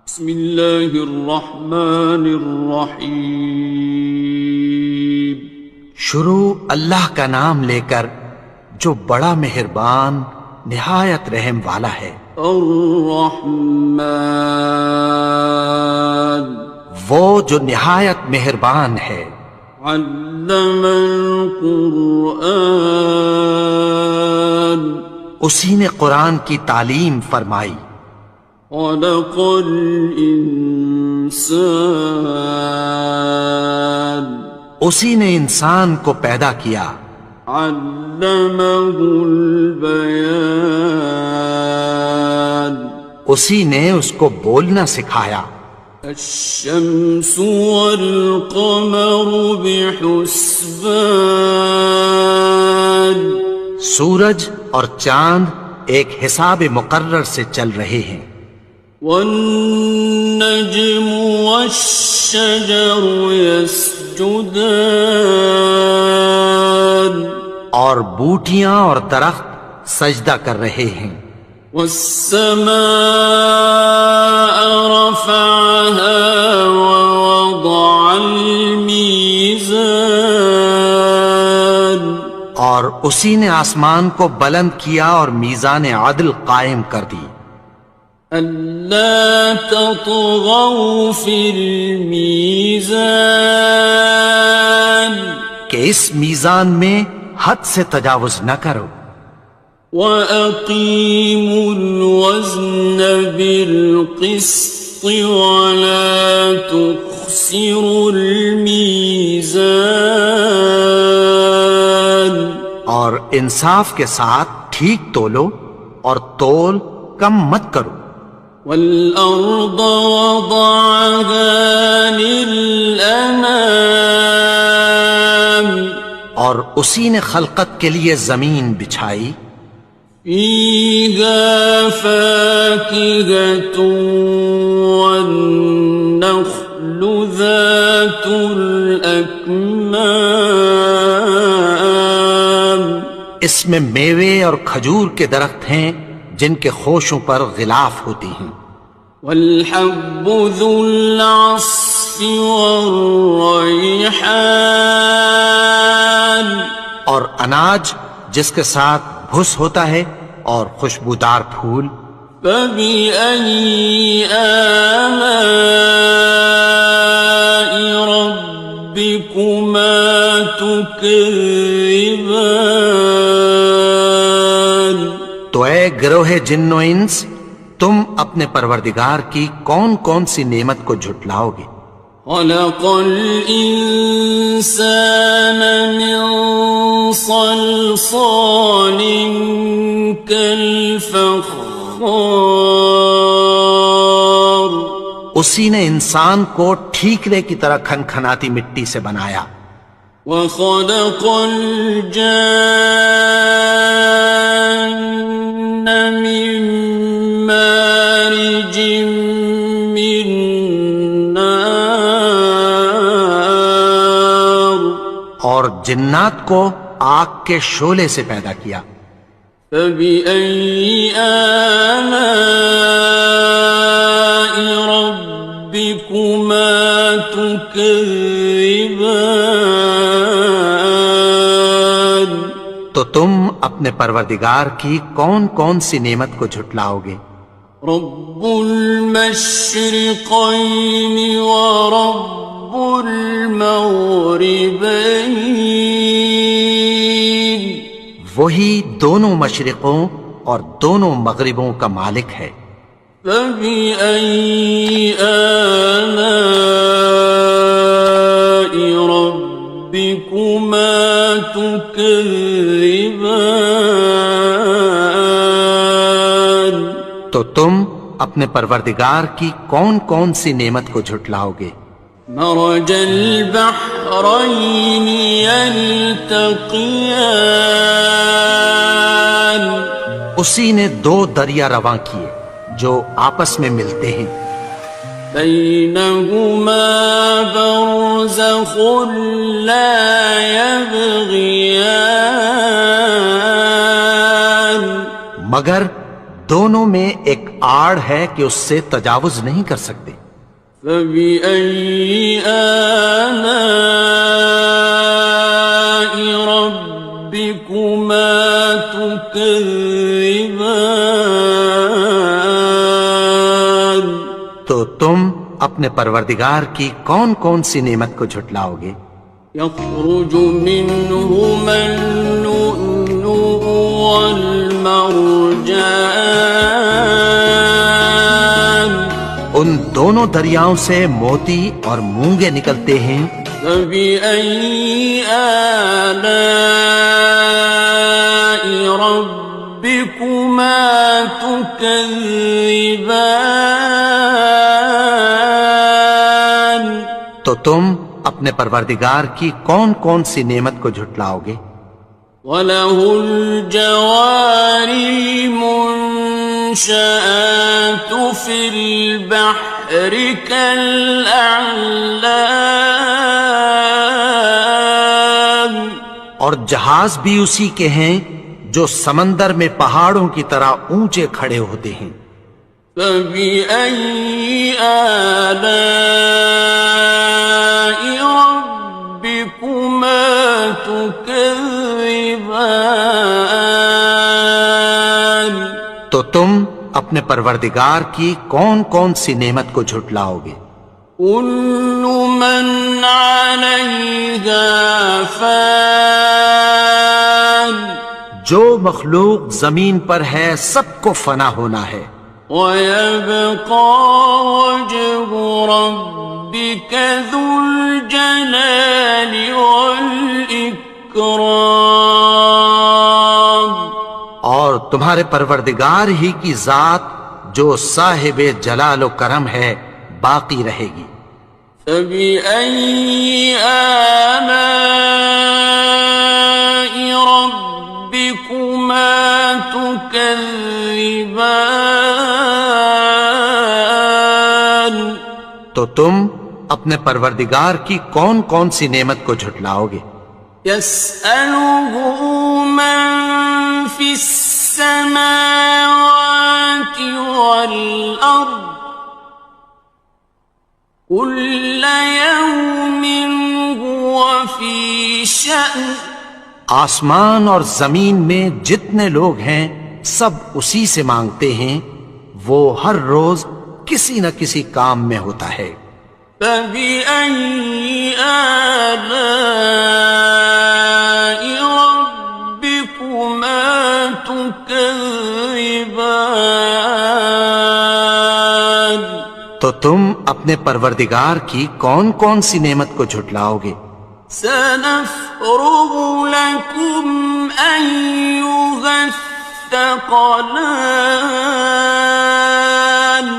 بسم اللہ الرحمن الرحیم۔ شروع اللہ کا نام لے کر جو بڑا مہربان نہایت رحم والا ہے۔ الرحمن، وہ جو نہایت مہربان ہے۔ علم القرآن، اسی نے قرآن کی تعلیم فرمائی۔ خلق الانسان، اسی نے انسان کو پیدا کیا۔ علمہ البیان، اسی نے اس کو بولنا سکھایا۔ الشمس والقمر بحسبان، سورج اور چاند ایک حساب مقرر سے چل رہے ہیں۔ والنجم والشجر يسجدان، اور بوٹیاں اور درخت سجدہ کر رہے ہیں۔ والسماء رفعها ووضع الميزان، اور اسی نے آسمان کو بلند کیا اور میزان عدل قائم کر دی۔ ألا تطغوا في الميزان، کہ اس میزان میں حد سے تجاوز نہ کرو۔ وَأَقِيمُوا الْوَزْنَ بِالْقِسْطِ وَلَا تُخْسِرُوا الْمِيزَانَ، اور انصاف کے ساتھ ٹھیک تولو اور تول کم مت کرو۔ وَالْأَرْضَ وَضَعَهَا لِلْأَنَامِ، اور اسی نے خلقت کے لیے زمین بچھائی۔ فِيهَا فَاكِهَةٌ وَالنَّخْلُ ذَاتُ الْأَكْمَامِ، اس میں میوے اور کھجور کے درخت ہیں جن کے خوشوں پر غلاف ہوتی ہیں۔ وَالْحَبُّ ذُو الْعَصْفِ وَالرَّيْحَانِ، اور اناج جس کے ساتھ بھس ہوتا ہے اور خوشبودار پھول۔ فَبِأَيِّ آلَاءِ رَبِّكُمَا تُكَذِّبَانِ، تو اے گروہ جن و انس، تم اپنے پروردگار کی کون کون سی نعمت کو جھٹلاؤ گے؟ خَلَقَ الْإِنسَانَ مِنْ صَلْصَالٍ كَالْفَخَّارِ، اسی نے انسان کو ٹھیکرے کی طرح کھنکھناتی مٹی سے بنایا۔ وَخَلَقَ الْجَانَّ مِن مَّارِجٍ مِّن نَّارٍ، اور جنات کو آگ کے شعلے سے پیدا کیا۔ فَبِأَيِّ آلَاءِ رَبِّكُمَا تُكَذِّبَانِ، تو تم اپنے پروردگار کی کون کون سی نعمت کو جھٹلاؤ گے؟ رب المشرقین ورب المغربین، وہی دونوں مشرقوں اور دونوں مغربوں کا مالک ہے۔ فَبِأَيِّ آلَاءِ رَبِّكُمَا تُكَذِّبَانِ، تو تم اپنے پروردگار کی کون کون سی نعمت کو جھٹلاؤ گے؟ مرج البحرین یلتقیان، اسی نے دو دریا رواں کیے جو آپس میں ملتے ہیں۔ بینہما برزخ لا یبغیان، مگر دونوں میں ایک آڑ ہے کہ اس سے تجاوز نہیں کر سکتے۔ فبأي آلاء ربكما تكذبان؟ تو تم اپنے پروردگار کی کون کون سی نعمت کو جھٹلاؤ گے؟ يخرج منهما اللؤلؤ والمرجان ان دونوں دریاؤں سے موتی اور مونگے نکلتے ہیں۔ فبأي آلاء ربكما تكذبان؟ تو تم اپنے پروردگار کی کون کون سی نعمت کو جھٹلاؤ گے؟ وَلَهُ الْجَوَارِ الْمُنشَآتُ فِي الْبَحْرِ كَالْأَعْلَامِ، اور جہاز بھی اسی کے ہیں جو سمندر میں پہاڑوں کی طرح اونچے کھڑے ہوتے ہیں۔ فَبِأَيِّ آلَاءِ رَبِّكُمَا تُكَذِّبَانِ؟ تو تم اپنے پروردگار کی کون کون سی نعمت کو جھٹلاؤ گے؟ كُلُّ مَنْ عَلَيْهَا فَانٍ، جو مخلوق زمین پر ہے سب کو فنا ہونا ہے۔ وَيَبْقَى وَجْهُ رَبِّكَ ذُو الْجَلَالِ وَالْإِكْرَامِ، اور تمہارے پروردگار ہی کی ذات جو صاحب جلال و کرم ہے باقی رہے گی۔ فَبِأَيِّ آلَاءِ رَبِّكُمَا تُكَذِّبَانِ؟ تو تم اپنے پروردگار کی کون کون سی نعمت کو جھٹلاؤ گے؟ يَسْأَلُهُ مَن فِي السَّمَاوَاتِ وَالْأَرْضِ كُلَّ يَوْمٍ هُوَ فِي شَأْنٍ، آسمان اور زمین میں جتنے لوگ ہیں سب اسی سے مانگتے ہیں، وہ ہر روز کسی نہ کسی کام میں ہوتا ہے۔ فَبِأَيِّ آلَاءِ رَبِّكُمَا تُكَذِّبَانِ؟ تو تم اپنے پروردگار کی کون کون سی نعمت کو جھٹلاؤ گے؟ سَنَفْرُغُ لَكُمْ أَيُّهَ الثَّقَلَانِ؟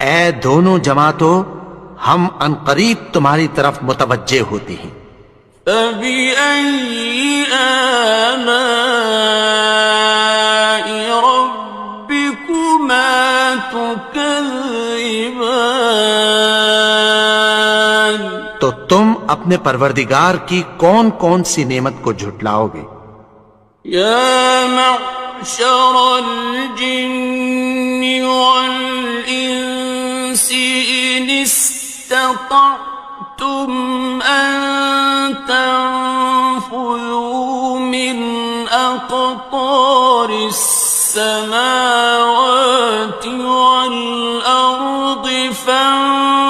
اے دونوں جماعتوں، ہم عنقریب تمہاری طرف متوجہ ہوتے ہیں۔ فَبِأَيِّ آلَاءِ رَبِّكُمَا تُكَذِّبَانِ؟ تو تم اپنے پروردگار کی کون کون سی نعمت کو جھٹلاؤ گے؟ يَا مَعْشَرَ الْجِنِّ وَالْإِنسِ إِنِ اسْتَطَعْتُمْ أَن تَنفُذُوا مِنْ أَقْطَارِ السَّمَاوَاتِ وَالْأَرْضِ فَانفُذُوا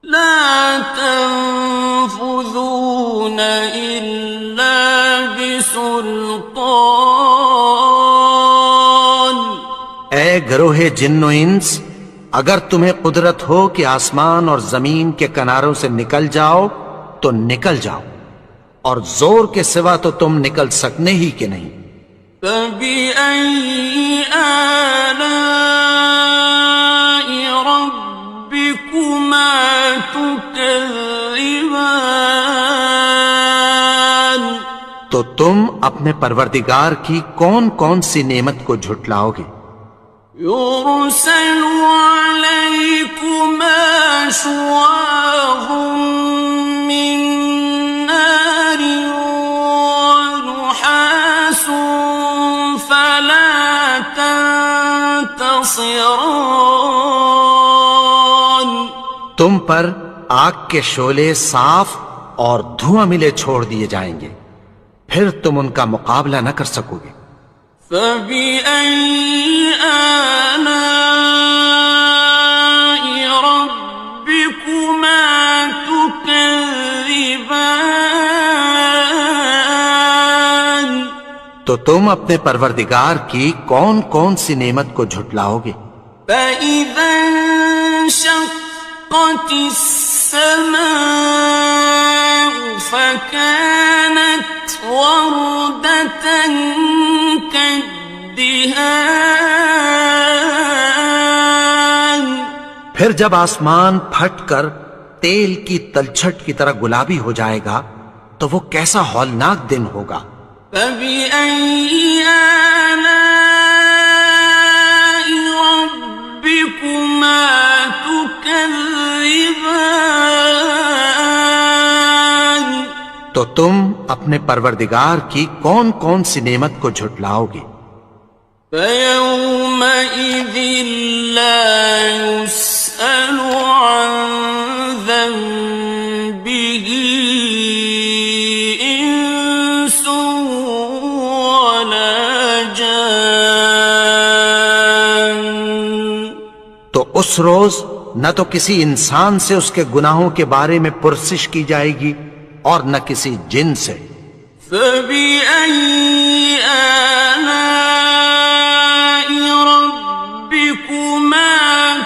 لَا تَنفُذُونَ إِلَّا بِسُلْطَانٍ۔ اے گروہ جن و انس، اگر تمہیں قدرت ہو کہ آسمان اور زمین کے کناروں سے نکل جاؤ تو نکل جاؤ، اور زور کے سوا تو تم نکل سکنے ہی کہ نہیں۔ فَبِأَيِّ آلَاءِ رَبِّكُمَا تُكَذِّبَانِ؟ تو تم اپنے پروردگار کی کون کون سی نعمت کو جھٹلاؤ گے؟ يُرْسَلُ عَلَيْكُمَا شُوَاظٌ مِّن نَّارٍ وَنُحَاسٌ تنتصران تم پر آگ کے شعلے صاف اور دھواں ملے چھوڑ دیے جائیں گے، پھر تم ان کا مقابلہ نہ کر سکو گے۔ فبأي آلاء ربكما تكذبان تو تم اپنے پروردگار کی کون کون سی نعمت کو جھٹلاؤ گے؟ فإذا انشقت السماء فكانت وردة كالدهان پھر جب آسمان پھٹ کر تیل کی تلچھٹ کی طرح گلابی ہو جائے گا تو وہ کیسا ہولناک دن ہوگا۔ فبأي آلاء ربكما تكذبان تو تم اپنے پروردگار کی کون کون سی نعمت کو جھٹلاؤ گے؟ فيومئذ لا يسأل عن ذنبه إنس ولا جان تو اس روز نہ تو کسی انسان سے اس کے گناہوں کے بارے میں پرسش کی جائے گی اور نہ کسی جن سے۔ فبأي آلاء ربكما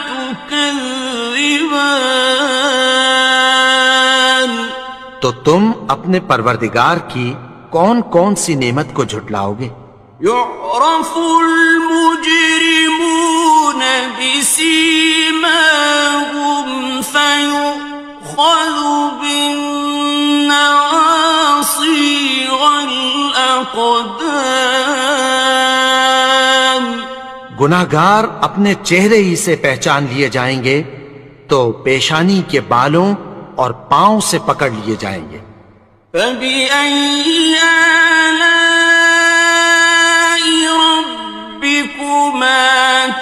تكذبان تو تم اپنے پروردگار کی کون کون سی نعمت کو جھٹلاؤ گے؟ يعرف المجرمون بسيماهم فيؤخذ بالنواصي والأقدام گناہگار اپنے چہرے ہی سے پہچان لیے جائیں گے تو پیشانی کے بالوں اور پاؤں سے پکڑ لیے جائیں گے۔ فبأي آلاء ربكما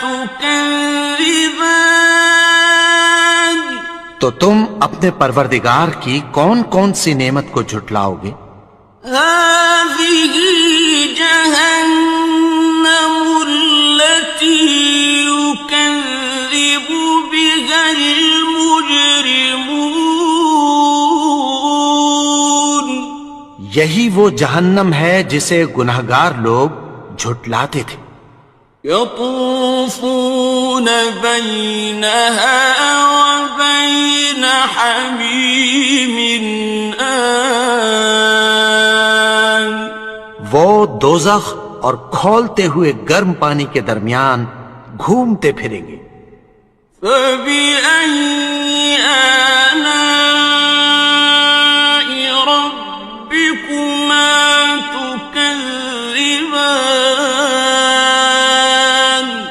تكذبان تو تم اپنے پروردگار کی کون کون سی نعمت کو جھٹلاؤ گے؟ هذه جهنم التي يكذب بها المجرمون یہی وہ جہنم ہے جسے گناہگار لوگ جھٹلاتے تھے۔ يطوفون بينها وبين حميم آن وہ دوزخ اور کھولتے ہوئے گرم پانی کے درمیان گھومتے پھریں گے۔ فبأي آلاء ربكما تكذبان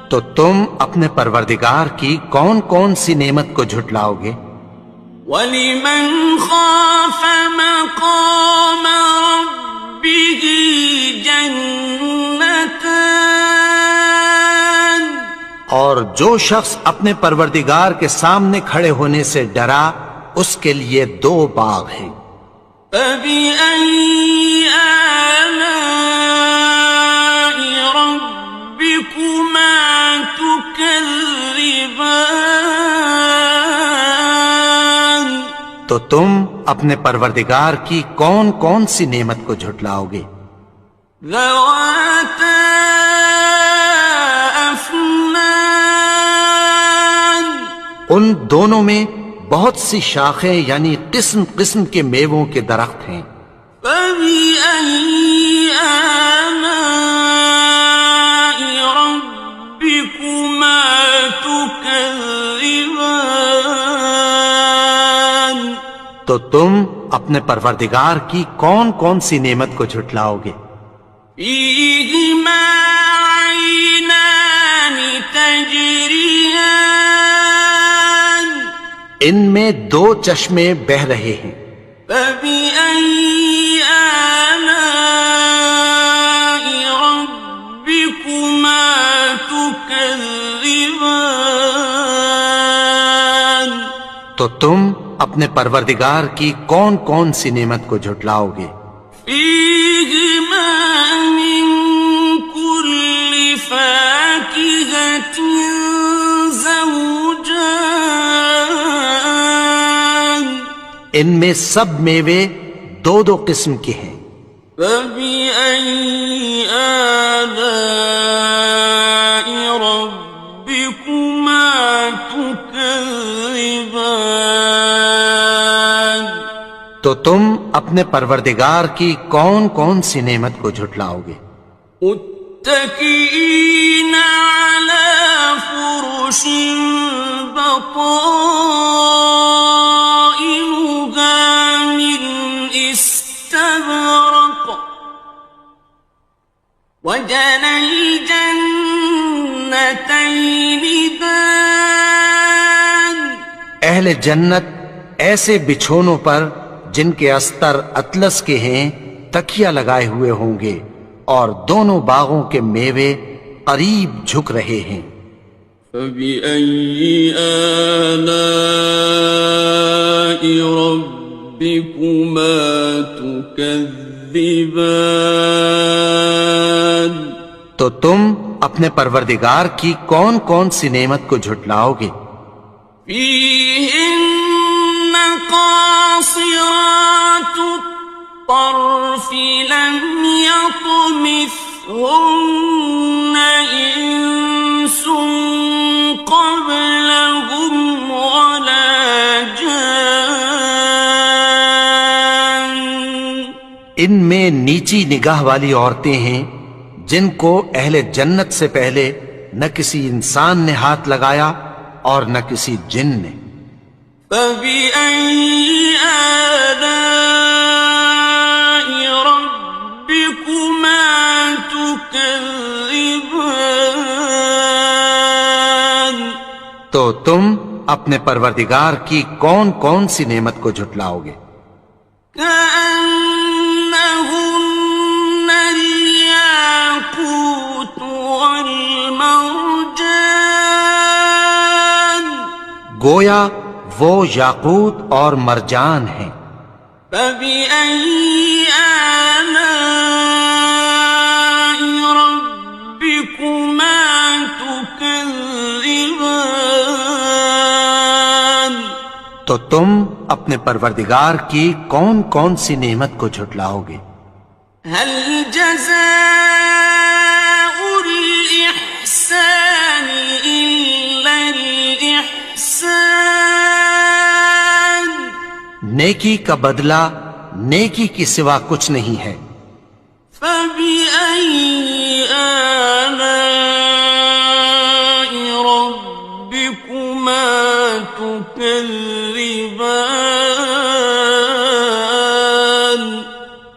تو تم اپنے پروردگار کی کون کون سی نعمت کو جھٹلاؤ گے؟ وَلِمَنْ خَافَ مَقَامَ رَبِّهِ جَنَّتَانِ اور جو شخص اپنے پروردگار کے سامنے کھڑے ہونے سے ڈرا اس کے لیے دو باغ ہیں۔ فَبِأَيِّ آلَاءِ رَبِّكُمَا تُكَذِّبَانِ تو تم اپنے پروردگار کی کون کون سی نعمت کو جھٹلاؤ گے؟ ذَوَاتَا أَفْنَانٍ ان دونوں میں بہت سی شاخیں یعنی قسم قسم کے میووں کے درخت ہیں۔ فَبِأَيِّ آلَاءِ رَبِّكُمَا تُكَذِّبَانِ تو تم اپنے پروردگار کی کون کون سی نعمت کو جھٹلاؤ گے؟ فِيهِمَا عَيْنَانِ تَجْرِيَانِ ان میں دو چشمے بہہ رہے ہیں۔ فَبِأَيِّ آلَاءِ رَبِّكُمَا تُكَذِّبَانِ تكذبان تو تم اپنے پروردگار کی کون کون سی نعمت کو جھٹلاؤ گے؟ فيهما من كل فاكهة زوجان ان میں سب میوے دو دو قسم کے ہیں، فبأي آلاء ربكما تكذبان تو تم اپنے پروردگار کی کون کون سی نعمت کو جھٹلاؤ گے؟ متكئين على فرش بطائنها من استبرق وجنى الجنتين دان اہل جنت ایسے بچھونوں پر جن کے استر اطلس کے ہیں تکیہ لگائے ہوئے ہوں گے، اور دونوں باغوں کے میوے قریب جھک رہے ہیں۔ فبأي آلاء ربكما تكذبان تو تم اپنے پروردگار کی کون کون سی نعمت کو جھٹلاؤ گے؟ فيهن قاصرات الطرف لم يطمثهن إنس قبلهم ولا جان ان میں نیچی نگاہ والی عورتیں ہیں جن کو اہل جنت سے پہلے نہ کسی انسان نے ہاتھ لگایا اور نہ کسی جن نے۔ فبأي آلاء ربكما تكذبان تو تم اپنے پروردگار کی کون کون سی نعمت کو جھٹلاؤ گے؟ كأنهن الياقوت والمرجان گویا وہ یاقوت اور مرجان ہیں۔ فبأي آلاء ربكما تكذبان تو تم اپنے پروردگار کی کون کون سی نعمت کو جھٹلاؤ گے؟ هل جزاء الإحسان إلا الإحسان نیکی کا بدلہ نیکی کی سوا کچھ نہیں ہے۔ فبأي آلاء ربكما تكذبان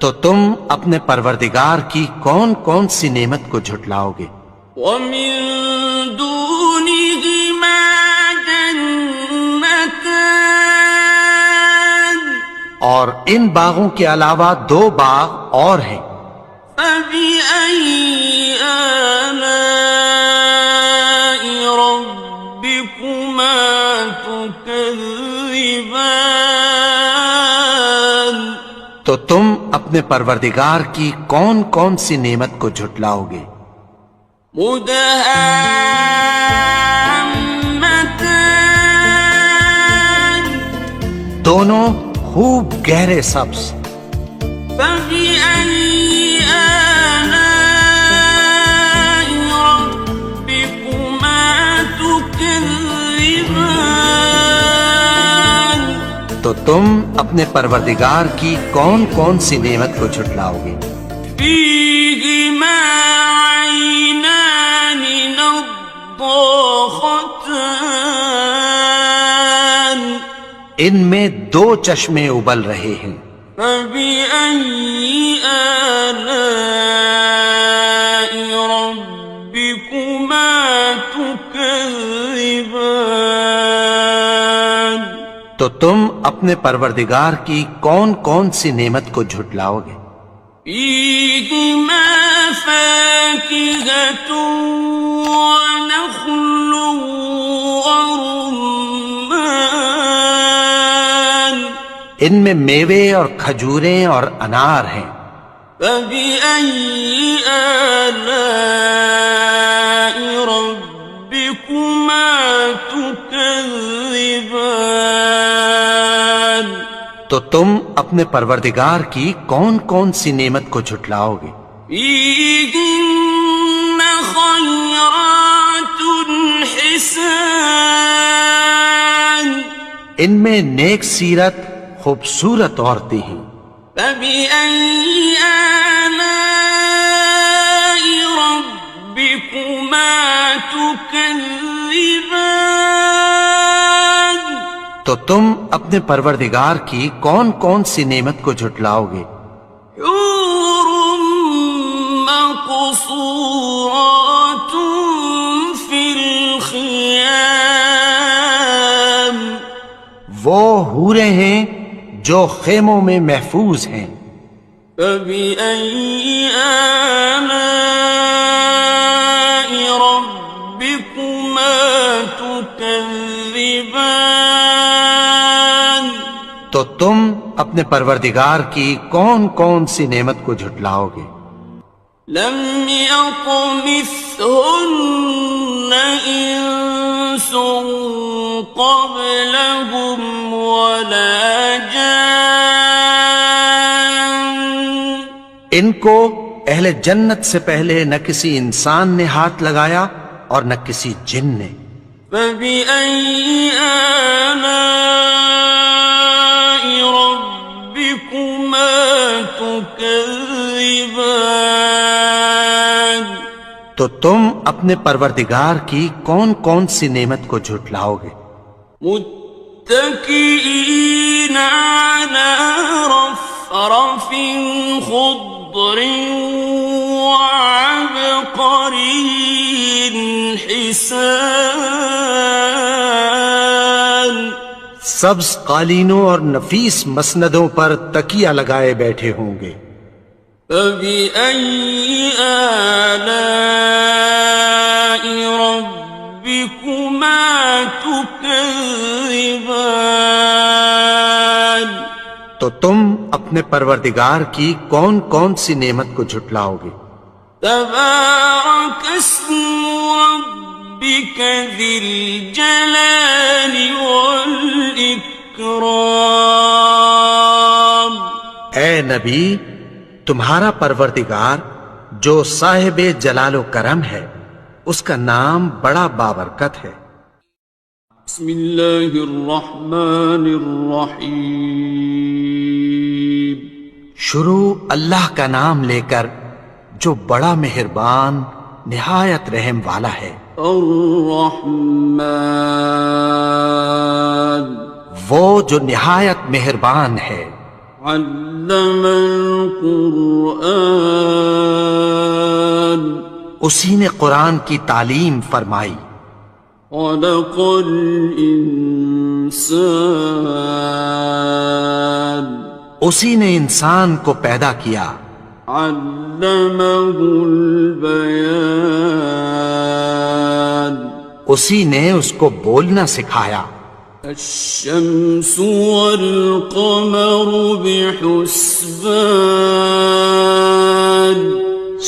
تو تم اپنے پروردگار کی کون کون سی نعمت کو جھٹلاؤ گے؟ ومن دونهما جنتان اور ان باغوں کے علاوہ دو باغ اور ہیں۔ فبأي آلاء ربكما تكذبان تو تم اپنے پروردگار کی کون کون سی نعمت کو جھٹلاؤ گے؟ مدهامتان دونوں خوب گہرے سبز۔ فبأي آلاء ربكما تكذبان تو تم اپنے پروردگار کی کون کون سی نعمت کو جھٹلاؤ گے؟ فيهما عينان نضاختان ان میں دو چشمے ابل رہے ہیں۔ فبأي آلاء ربكما تكذبان تو تم اپنے پروردگار کی کون کون سی نعمت کو جھٹلاؤ گے؟ فيهما فاكهة ونخل ورمان ان میں میوے اور کھجوریں اور انار ہیں. فبأي آلاء ربكما تكذبان تو تم اپنے پروردگار کی کون کون سی نعمت کو جھٹلاؤ گے؟ فيهن خيرات حسان ان میں نیک سیرت خوبصورت عورتیں ہیں. فبأي آلاء ربكما تكذبان تو تم اپنے پروردگار کی کون کون سی نعمت کو جھٹلاؤ گے؟ حور مقصورات في الخيام وہ حوریں ہیں جو خیموں میں محفوظ ہیں. فبأي آلاء ربكما تكذبان تو تم اپنے پروردگار کی کون کون سی نعمت کو جھٹلاؤ گے؟ لم يطمثهن إنس قبلهم ولا جان ان کو اہل جنت سے پہلے نہ کسی انسان نے ہاتھ لگایا اور نہ کسی جن نے. فبأي آلاء ربكما تكذبان تو تم اپنے پروردگار کی کون کون سی نعمت کو جھٹلاؤ گے؟ متكئين على رفرف خضر وعبقري حسان سبز قالینوں اور نفیس مسندوں پر تکیہ لگائے بیٹھے ہوں گے. فبأي آلاء ربكما تكذبان تو تم اپنے پروردگار کی کون کون سی نعمت کو جھٹلاؤ گے؟ تبارك اسم ربك ذي الجلال والإكرام اے نبی، تمہارا پروردگار جو صاحب جلال و کرم ہے اس کا نام بڑا بابرکت ہے. بسم اللہ الرحمن الرحیم شروع اللہ کا نام لے کر جو بڑا مہربان نہایت رحم والا ہے. الرحمن وہ جو نہایت مہربان ہے. علم القرآن اسی نے قرآن کی تعلیم فرمائی. خلق الانسان اسی نے انسان کو پیدا کیا. علمه البیان اسی نے اس کو بولنا سکھایا. الشمس والقمر بحسبان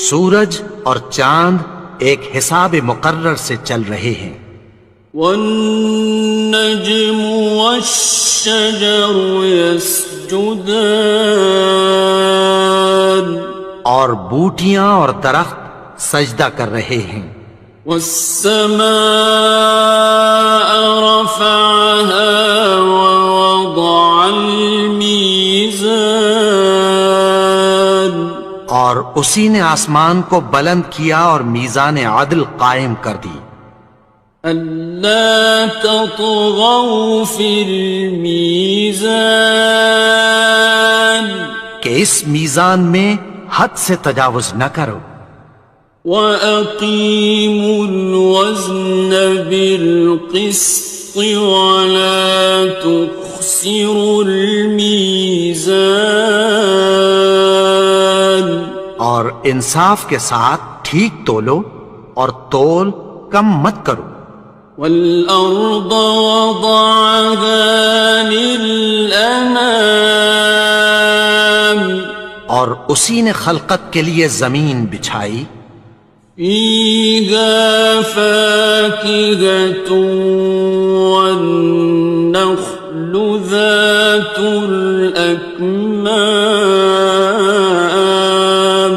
سورج اور چاند ایک حساب مقرر سے چل رہے ہیں. والنجم والشجر يسجدان اور بوٹیاں اور درخت سجدہ کر رہے ہیں. والسماء رفعها ووضع الميزان اور اسی نے آسمان کو بلند کیا اور میزان عدل قائم کر دی. ألا تطغوا في الميزان کہ اس میزان میں حد سے تجاوز نہ کرو. وَأَقِيمُوا الْوَزْنَ بِالْقِسْطِ وَلَا تُخْسِرُوا الْمِيزَانَ اور انصاف کے ساتھ ٹھیک تولو اور تول کم مت کرو. والأرض وضعها للأنام اور اسی نے خلقت کے لیے زمین بچھائی. فيها فاكهة والنخل ذات الأكمام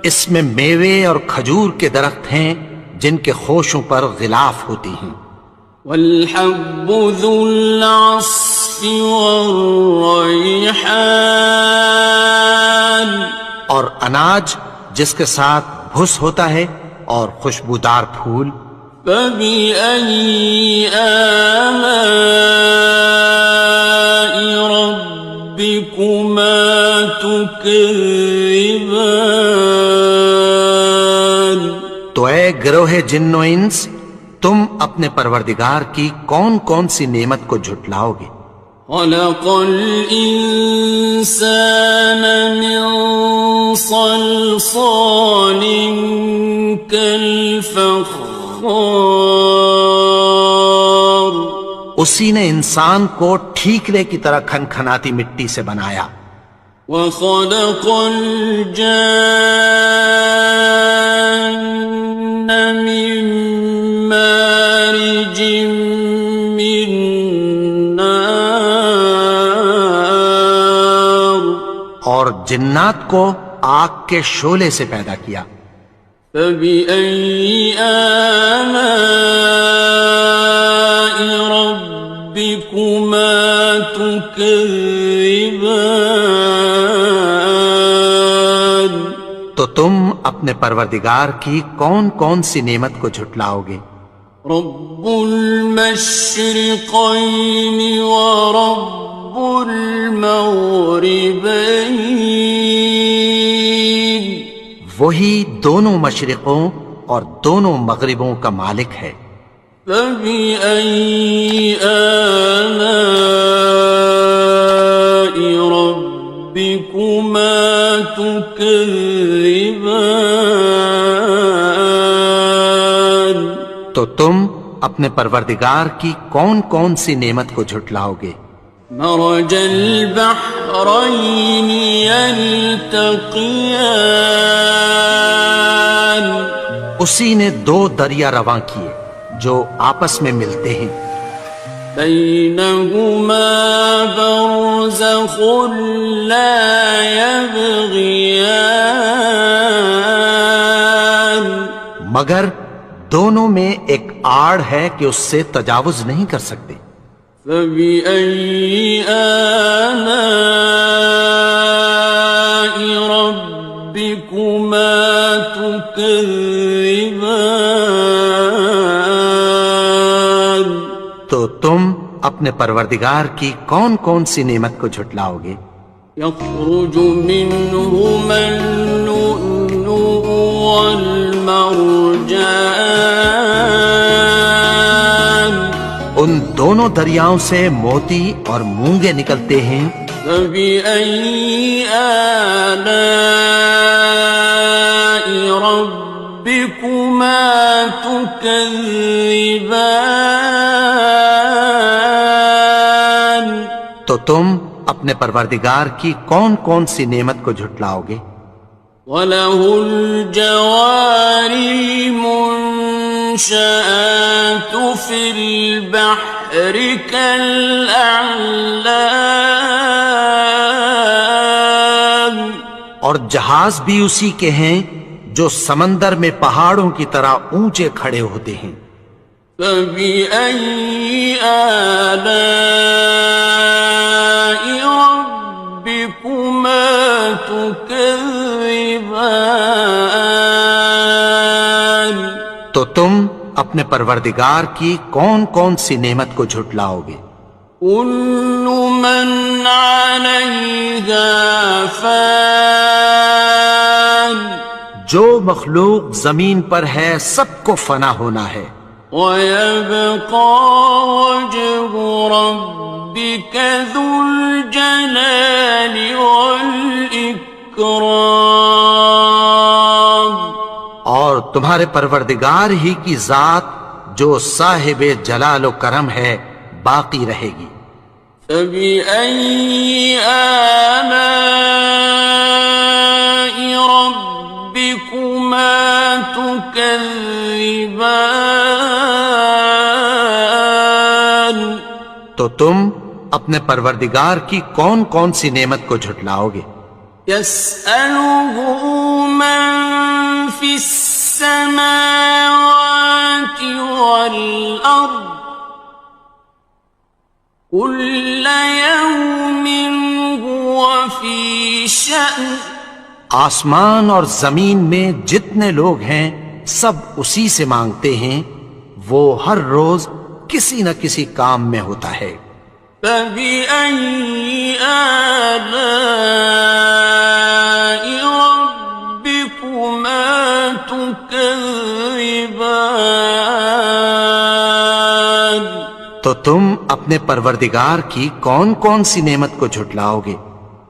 اس میں میوے اور کھجور کے درخت ہیں جن کے خوشوں پر غلاف ہوتی ہیں. والحب ذو العصف والريحان اور اناج جس کے ساتھ بھس ہوتا ہے اور خوشبودار پھول. فبأي آلاء ربكما تكذبان تو اے گروہ جن و انس، تم اپنے پروردگار کی کون کون سی نعمت کو جھٹلاؤ گے؟ خلق الإنسان من صلصال كالفخار اسی نے انسان کو ٹھیکرے کی طرح کھنکھناتی مٹی سے بنایا. وخلق الجان من مارج من نار اور جنات کو آگ کے شعلے سے پیدا کیا. فبأي آلاء ربكما تكذبان تو تم اپنے پروردگار کی کون کون سی نعمت کو جھٹلاؤ گے؟ رب المشرقين ورب المغربين وہی دونوں مشرقوں اور دونوں مغربوں کا مالک ہے. فبأي آلاء ربكما تكذبان تو تم اپنے پروردگار کی کون کون سی نعمت کو جھٹلاؤ گے؟ مرج البحرين يلتقيان اسی نے دو دریا رواں کیے جو آپس میں ملتے ہیں. بينهما برزخ لا يبغيان مگر دونوں میں ایک آڑ ہے کہ اس سے تجاوز نہیں کر سکتے. فبأي آلاء ربكما تكذبان تو تم اپنے پروردگار کی کون کون سی نعمت کو جھٹلاؤ گے؟ يخرج منهما اللؤلؤ والمرجان ان دونوں دریاؤں سے موتی اور مونگے نکلتے ہیں. فبأي آلاء ربكما تكذبان تو تم اپنے پروردگار کی کون کون سی نعمت کو جھٹلاؤ گے؟ وَلَهُ الْجَوَارِ الْمُنشَآتُ فِي الْبَحْرِ كَالْأَعْلَامِ اور جہاز بھی اسی کے ہیں جو سمندر میں پہاڑوں کی طرح اونچے کھڑے ہوتے ہیں. فَبِأَيِّ آلَاءِ رَبِّكُمَا تُكَذِّبَانِ تو تم اپنے پروردگار کی کون کون سی نعمت کو جھٹلاؤ گے؟ كُلُّ مَنْ عَلَيْهَا فَانٍ جو مخلوق زمین پر ہے سب کو فنا ہونا ہے. وَيَبْقَى وَجْهُ رَبِّكَ ذُو الْجَلَالِ وَالْإِكْرَامِ تمہارے پروردگار ہی کی ذات جو صاحب جلال و کرم ہے باقی رہے گی۔ فَبِأَيِّ آلَاءِ رَبِّكُمَا تُكَذِّبَانِ؟ تو تم اپنے پروردگار کی کون کون سی نعمت کو جھٹلاؤ گے؟ يَسْأَلُهُ مَن فِي السَّمَاوَاتِ وَالْأَرْضِ كُلَّ يَوْمٍ هُوَ فِي شَأْنٍ۔ آسمان اور زمین میں جتنے لوگ ہیں سب اسی سے مانگتے ہیں، وہ ہر روز کسی نہ کسی کام میں ہوتا ہے۔ فَبِأَيِّ آلَاءِ رَبِّكُمَا تُكَذِّبَانِ؟ تو تم اپنے پروردگار کی کون کون سی نعمت کو جھٹلاؤ گے؟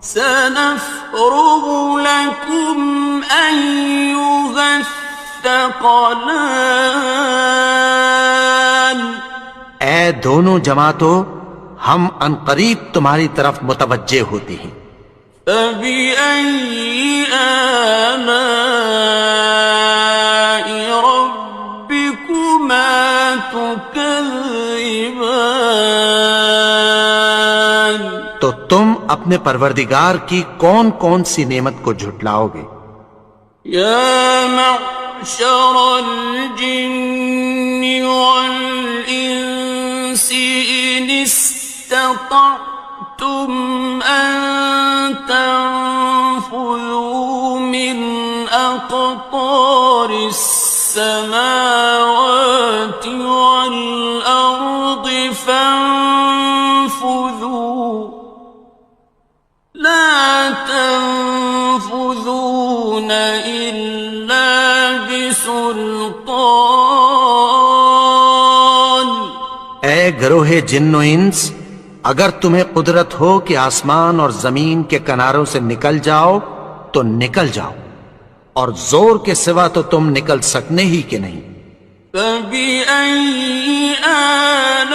سَنَفْرُغُ لَكُمْ أَيُّهَ الثَّقَلَانِ۔ اے دونوں جماعتوں، ہم عنقریب تمہاری طرف متوجہ ہوتے ہیں۔ فَبِأَيِّ آلَاءِ رَبِّكُمَا تُكَذِّبَانِ؟ تو تم اپنے پروردگار کی کون کون سی نعمت کو جھٹلاؤ گے؟ يَا مَعْشَرَ الْجِنِّ وَالْإِنسِ إِنِ اسْتَطَعْتُمْ أَن تَنفُذُوا مِنْ أَقْطَارِ السَّمَاوَاتِ وَالْأَرْضِ فَانفُذُوا لَا تَنفُذُونَ إِلَّا بِسُلْطَانٍ۔ اے گروہ جن و انس، اگر تمہیں قدرت ہو کہ آسمان اور زمین کے کناروں سے نکل جاؤ تو نکل جاؤ، اور زور کے سوا تو تم نکل سکنے ہی کہ نہیں۔ فَبِأَيِّ آلَاءِ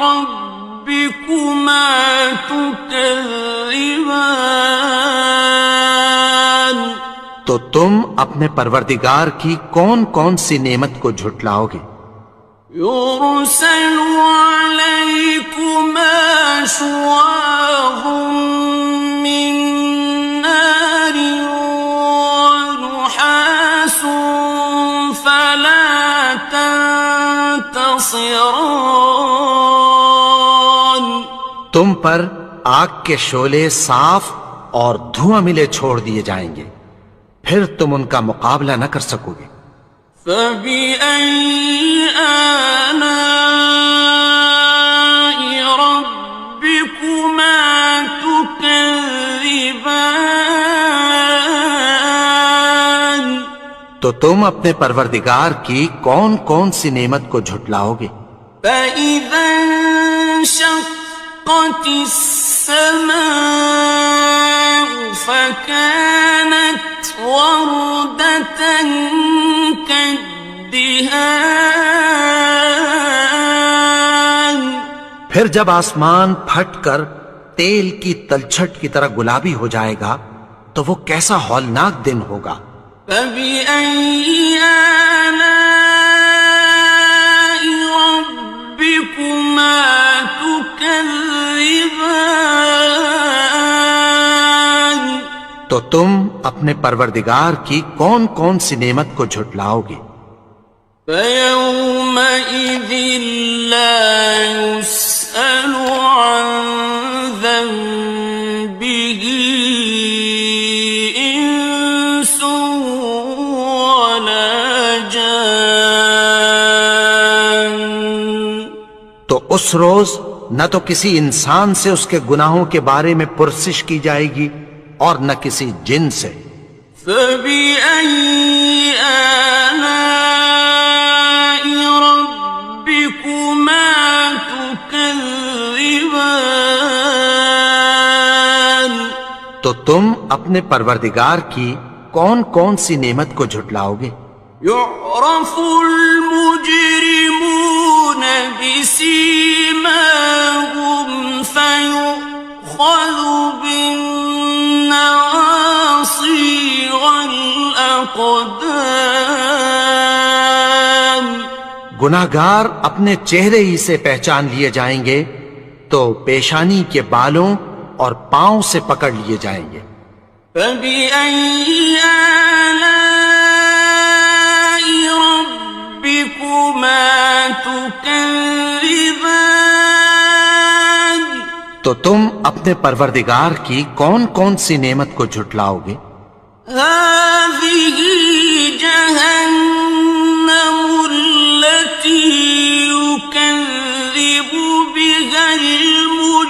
رَبِّكُمَا تُكَذِّبَانِ؟ تو تم اپنے پروردگار کی کون کون سی نعمت کو جھٹلاؤ گے؟ يُرْسَلُ عَلَيْكُمَا شُوَاظٌ مِّن نَّارٍ وَنُحَاسٌ فَلَا تَنتَصِرَانِ۔ تم پر آگ کے شعلے صاف اور دھواں ملے چھوڑ دیے جائیں گے، پھر تم ان کا مقابلہ نہ کر سکو گے۔ فَبِأَيِّ آلَاءِ رَبِّكُمَا تُكَذِّبَانِ؟ تو تم اپنے پروردگار کی کون کون سی نعمت کو جھٹلاؤ گے؟ فَإِذَا انشَقَّتِ السَّمَاءُ فَكَانَتْ وَرْدَةً كَالدِّهَانِ۔ پھر جب آسمان پھٹ کر تیل کی تلچھٹ کی طرح گلابی ہو جائے گا تو وہ کیسا ہولناک دن ہوگا۔ فَبِأَيِّ آلَاءِ رَبِّكُمَا تُكَذِّبَانِ؟ تو تم اپنے پروردگار کی کون کون سی نعمت کو جھٹلاؤ گے؟ فَيَوْمَئِذٍ لَا يُسْأَلُ عَن ذَنبِهِ إِنسٌ وَلَا جَانٌّ۔ تو اس روز نہ تو کسی انسان سے اس کے گناہوں کے بارے میں پرسش کی جائے گی اور نہ کسی جن سے۔ فَبِأَيِّ آلَاءِ رَبِّكُمَا تُكَذِّبَانِ؟ تو تم اپنے پروردگار کی کون کون سی نعمت کو جھٹلاؤ گے؟ يعرف المجرمون بسيماهم فيؤخذ بالنواصي والأقدام. گناہگار اپنے چہرے ہی سے پہچان لیے جائیں گے تو پیشانی کے بالوں اور پاؤں سے پکڑ لیے جائیں گے. فَبِأَيِّ آلَاءِ رَبِّكُمَا تُكَذِّبَانِ. تو تم اپنے پروردگار کی کون کون سی نعمت کو جھٹلاؤ گے؟ هَٰذِهِ جَهَنَّمُ الَّتِي يُكَذِّبُ بِهَا الْمُجْرِمُونَ.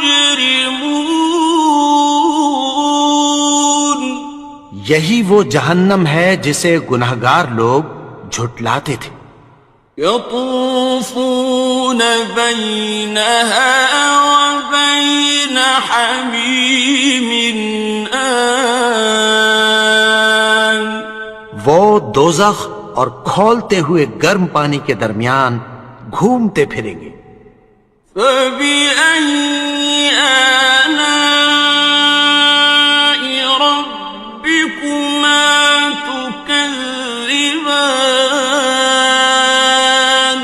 یہی وہ جہنم ہے جسے گناہگار لوگ جھٹلاتے تھے. يطوفون بينها وبين حميم آن. وہ دوزخ اور کھولتے ہوئے گرم پانی کے درمیان گھومتے پھریں گے. فبأي آلاء ربكما تكذبان.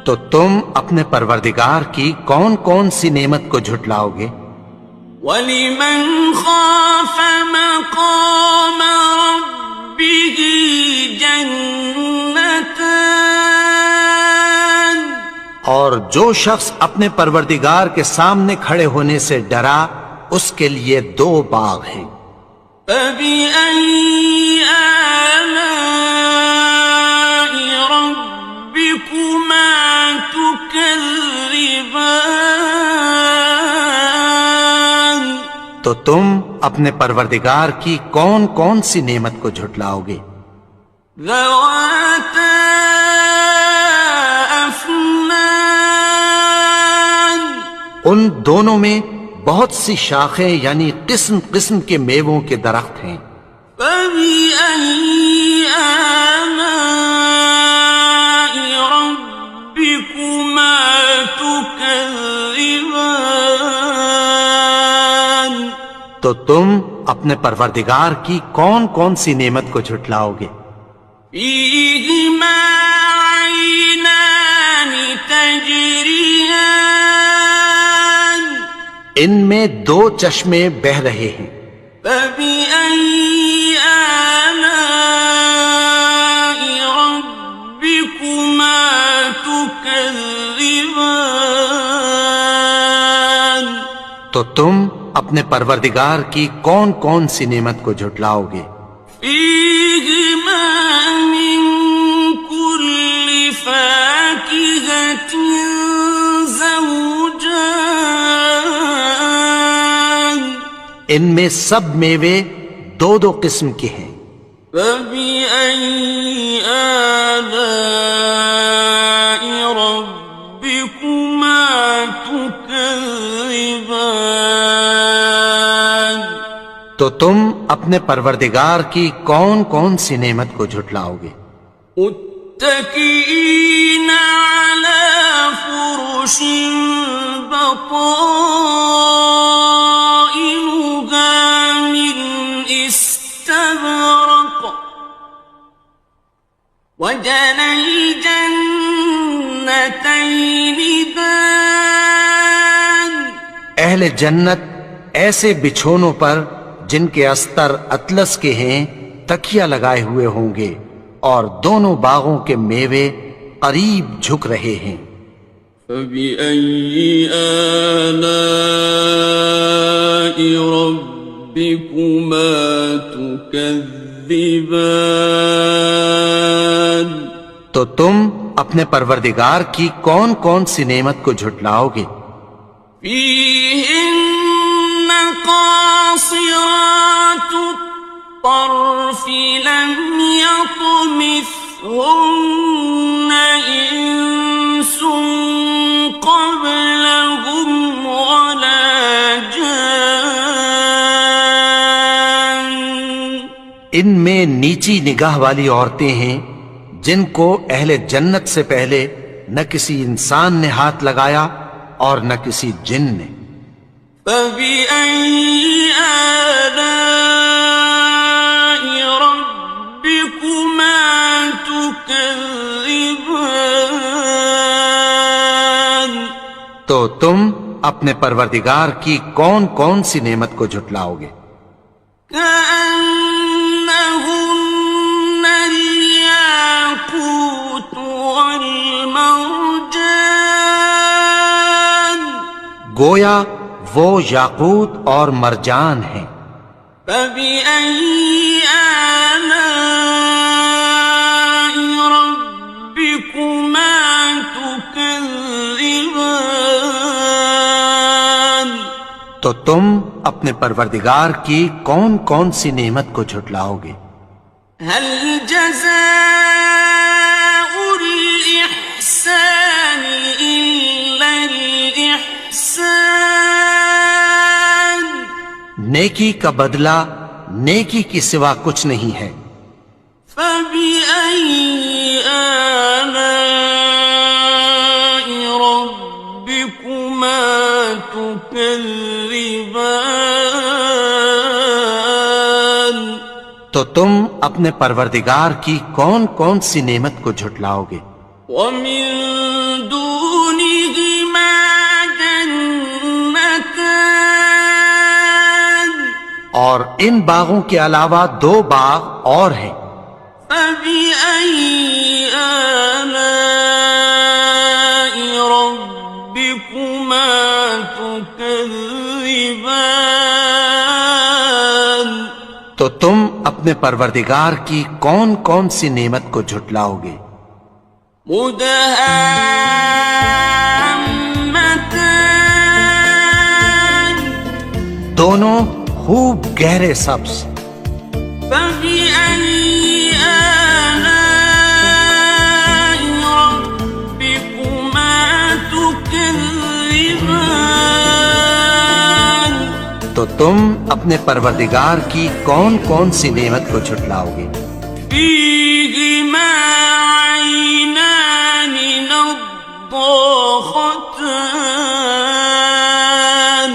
تو تم اپنے پروردگار کی کون کون سی نعمت کو جھٹلاؤ گے؟ وَلِمَنْ خَافَ مَقَامَ رَبِّهِ جَنَّتَانِ. اور جو شخص اپنے پروردگار کے سامنے کھڑے ہونے سے ڈرا اس کے لیے 2 باغ ہیں. فَبِأَيِّ آلَاءِ رَبِّكُمَا تُكَذِّبَانِ. تو تم اپنے پروردگار کی کون کون سی نعمت کو جھٹلاؤ گے؟ ذَوَاتَا أَفْنَانٍ. ان دونوں میں بہت سی شاخیں یعنی قسم قسم کے میووں کے درخت ہیں. فَبِأَيِّ آلَاءِ رَبِّكُمَا تُكَذِّبَانِ. تو تم اپنے پروردگار کی کون کون سی نعمت کو جھٹلاؤ گے؟ فِيهِمَا عَيْنَانِ تَجْرِيَانِ. ان میں 2 چشمے بہہ رہے ہیں. فَبِأَيِّ آلَاءِ رَبِّكُمَا تُكَذِّبَانِ. تو تم اپنے پروردگار کی کون کون سی نعمت کو جھٹلاؤ گے؟ فِيهِمَا مِن كُلِّ فَاكِهَةٍ زَوْجَانِ. ان میں سب میوے 2 قسم کے ہیں. فَبِأَيِّ آلَاءِ رَبِّكُمَا تُكَذِّبَانِ. تو تم اپنے پروردگار کی کون کون سی نعمت کو جھٹلاؤ گے؟ متكئين على فرش بطائنها من استبرق وجنى الجنتين دان. اہل جنت ایسے بچھونوں پر جن کے استر اطلس کے ہیں تکیہ لگائے ہوئے ہوں گے اور دونوں باغوں کے میوے قریب جھک رہے ہیں. فَبِأَيِّ آلَاءِ رَبِّكُمَا تُكَذِّبَانِ. تو تم اپنے پروردگار کی کون کون سی نعمت کو جھٹلاؤ گے؟ فِيهِنَّ قَاصِرَاتُ الطَّرْفِ لَمْ يَطْمِثْهُنَّ إِنسٌ قَبْلَهُمْ وَلَا جَانٌّ. ان میں نیچی نگاہ والی عورتیں ہیں جن کو اہل جنت سے پہلے نہ کسی انسان نے ہاتھ لگایا اور نہ کسی جن نے. فَبِأَيِّ آلَاءِ رَبِّكُمَا تُكَذِّبَانِ تو تم اپنے پروردگار کی کون کون سی نعمت کو جھٹلاؤ گے؟ كأنهن الياقوت والمرجان گویا وہ یاقوت اور مرجان ہیں. فبأي آلاء ربكما تكذبان تو تم اپنے پروردگار کی کون کون سی نعمت کو جھٹلاؤ گے؟ هل جزاء الإحسان إلا الإحسان نیکی کا بدلہ نیکی کی سوا کچھ نہیں ہے. فبأي آلاء ربكما تكذبان تو تم اپنے پروردگار کی کون کون سی نعمت کو جھٹلاؤ گے؟ ومن دونهما جنتان اور ان باغوں کے علاوہ دو باغ اور ہیں. فبأي آلاء ربكما تكذبان تو تم اپنے پروردگار کی کون کون سی نعمت کو جھٹلاؤ گے؟ مدهامتان دونوں خوب گہرے سبز. فبأي آلاء ربكما تكذبان تو تم اپنے پروردگار کی کون کون سی نعمت کو جھٹلاؤ گے؟ فيهما عينان نضاختان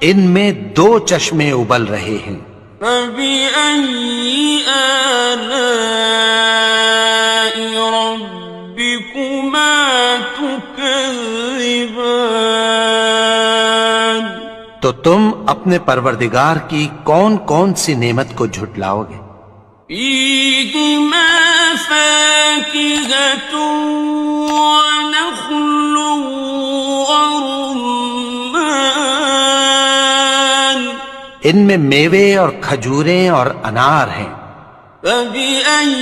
ان میں دو چشمے ابل رہے ہیں. فبأي آلاء ربكما تكذبان تو تم اپنے پروردگار کی کون کون سی نعمت کو جھٹلاؤ گے؟ فيهما فاكهة ونخل ورمان ان میں میوے اور کھجوریں اور انار ہیں. فبأي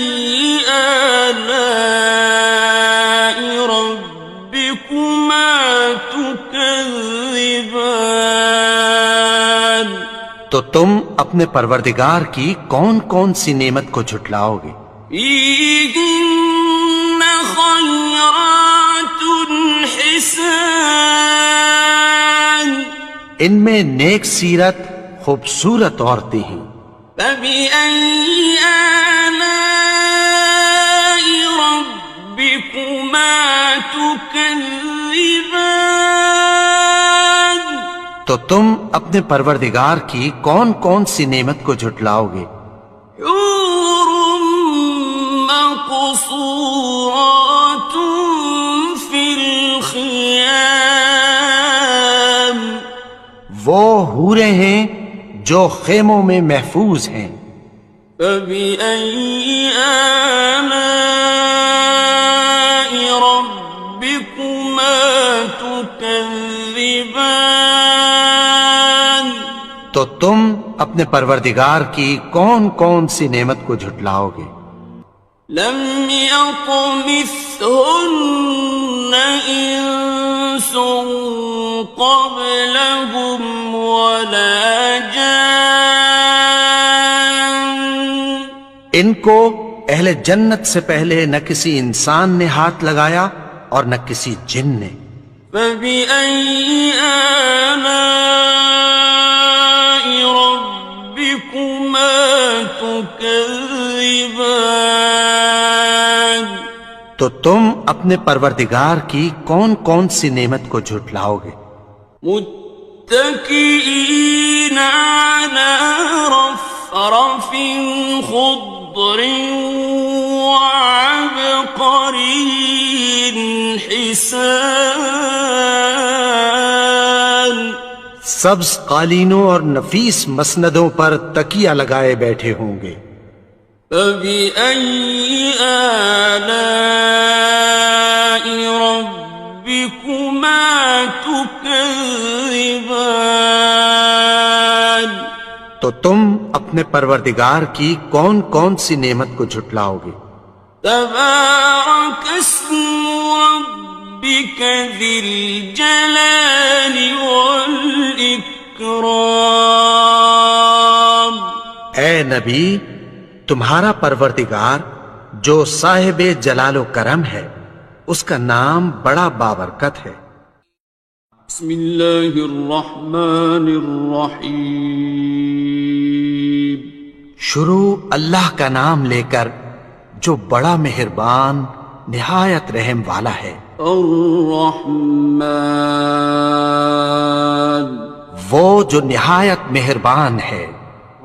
آلاء ربكما تكذبان تو تم اپنے پروردگار کی کون کون سی نعمت کو جھٹلاؤ گے؟ فيهن خيرات حسان ان میں نیک سیرت خوبصورت عورتیں ہیں. فبأي آلاء ربكما تكذبان تو تم اپنے پروردگار کی کون کون سی نعمت کو جھٹلاؤ گے؟ حور مقصورات في الخيام وہ حوریں ہیں جو خیموں میں محفوظ ہیں. فبأي آلاء ربكما تكذبان تو تم اپنے پروردگار کی کون کون سی نعمت کو جھٹلاؤ گے؟ لم يطمثهن إنس قبلهم ولا جان ان کو اہل جنت سے پہلے نہ کسی انسان نے ہاتھ لگایا اور نہ کسی جن نے. فبأي آلاء ربكما تكذبان تكذبان تو تم اپنے پروردگار کی کون کون سی نعمت کو جھٹلاؤ گے؟ متكئين على رفرف خضر وعبقري حسان سبز قالینوں اور نفیس مسندوں پر تکیہ لگائے بیٹھے ہوں گے۔ فبأي آلاء ربكما تكذبان تو تم اپنے پروردگار کی کون کون سی نعمت کو جھٹلاؤ گے؟ تبارك اسم ربك ذي الجلال والإكرام اے نبی، تمہارا پروردگار جو صاحب جلال و کرم ہے، اس کا نام بڑا بابرکت ہے۔ بسم اللہ الرحمن الرحیم شروع اللہ کا نام لے کر جو بڑا مہربان نہایت رحم والا ہے۔ الرحمن وہ جو نہایت مہربان ہے۔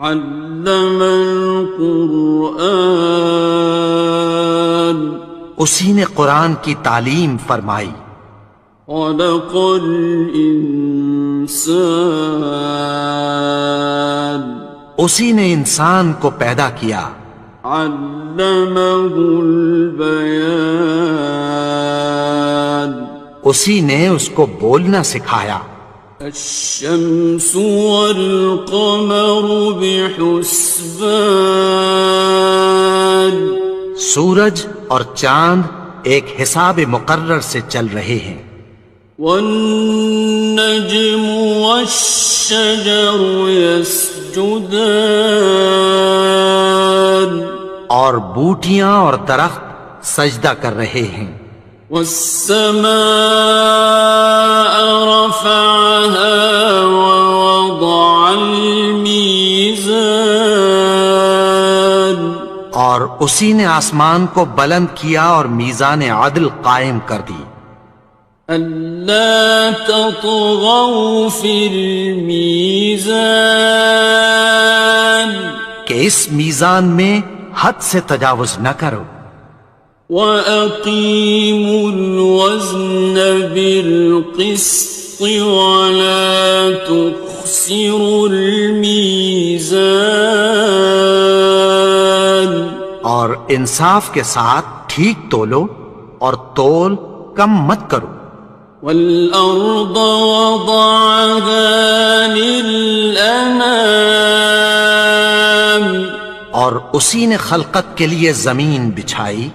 علم القرآن اسی نے قرآن کی تعلیم فرمائی۔ خلق الانسان اسی نے انسان کو پیدا کیا۔ علمہ البیان اسی نے اس کو بولنا سکھایا۔ الشمس والقمر بحسبان سورج اور چاند ایک حساب مقرر سے چل رہے ہیں۔ والنجم والشجر يسجدان اور بوٹیاں اور درخت سجدہ کر رہے ہیں۔ والسماء رفعها ووضع الميزان اور اسی نے آسمان کو بلند کیا اور میزان عدل قائم کر دی۔ ألا تطغوا في الميزان کہ اس میزان میں حد سے تجاوز نہ کرو۔ وَأَقِيمُوا الْوَزْنَ بِالْقِسْطِ وَلَا تُخْسِرُوا الْمِيزَانَ اور انصاف کے ساتھ ٹھیک تولو اور تول کم مت کرو۔ وَالْأَرْضَ وَضَعَهَا لِلْأَنَامِ اور اسی نے خلقت کے لیے زمین بچھائی۔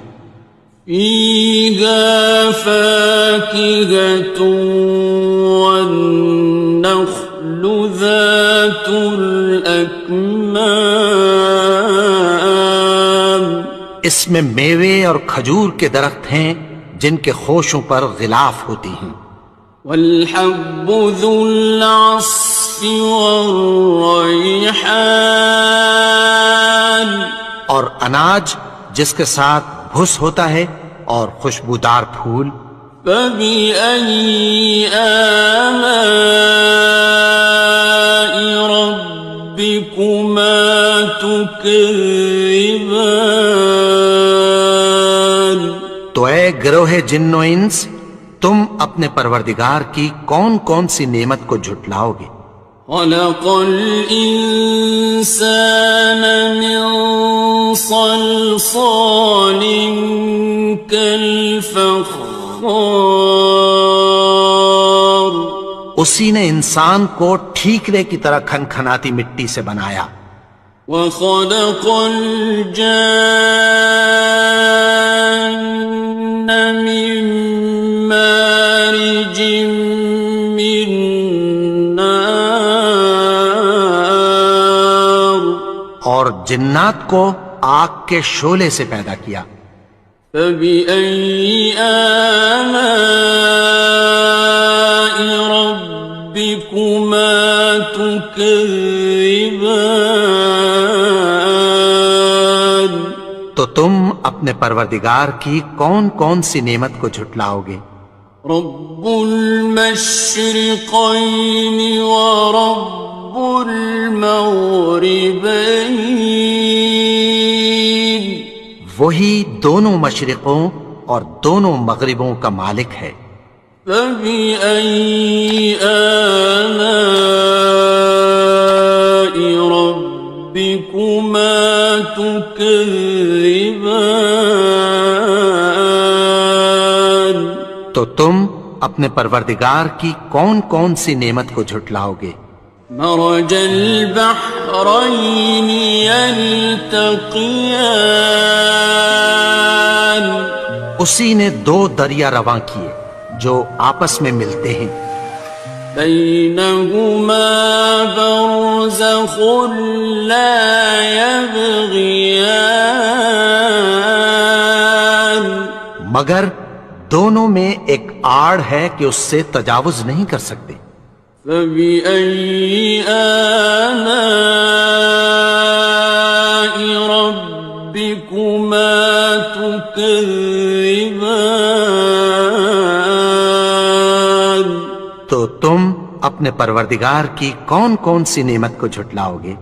فِيهَا فَاكِهَةٌ وَالنَّخْلُ ذَاتُ الْأَكْمَامِ اس میں میوے اور کھجور کے درخت ہیں جن کے خوشوں پر غلاف ہوتی ہیں۔ وَالْحَبُّ ذُو الْعَصْفِ وَالرَّيْحَانِ اور اناج جس کے ساتھ بھس ہوتا ہے اور خوشبودار پھول۔ فَبِأَيِّ آلَاءِ رَبِّكُمَا تُكَذِّبَانِ تو اے گروہ جن و انس، تم اپنے پروردگار کی کون کون سی نعمت کو جھٹلاؤ گے؟ خَلَقَ الْإِنسَانَ مِنْ صَلْصَالٍ كَالْفَخَّارِ اسی نے انسان کو ٹھیکرے کی طرح کھنکھناتی مٹی سے بنایا۔ وَخَلَقَ الْجَانَّ مِن مَّارِجٍ مِّن نَّارٍ اور جنات کو آگ کے شعلے سے پیدا کیا۔ فَبِأَيِّ آلَاءِ رَبِّكُمَا تُكَذِّبَانِ تم اپنے پروردگار کی کون کون سی نعمت کو جھٹلاؤ گے؟ رب المشرقين ورب المغربين وہی دونوں مشرقوں اور دونوں مغربوں کا مالک ہے۔ فبأي آلاء ربكما تكذبان تو تم اپنے پروردگار کی کون کون سی نعمت کو جھٹلاؤ گے؟ مرج البحرين يلتقيان اسی نے دو دریا رواں کیے جو آپس میں ملتے ہیں، بينهما برزخ لا يبغيان مگر دونوں میں ایک آڑ ہے کہ اس سے تجاوز نہیں کر سکتے۔ فبأي آلاء ربكما تكذبان تو تم اپنے پروردگار کی کون کون سی نعمت کو جھٹلاؤ گے؟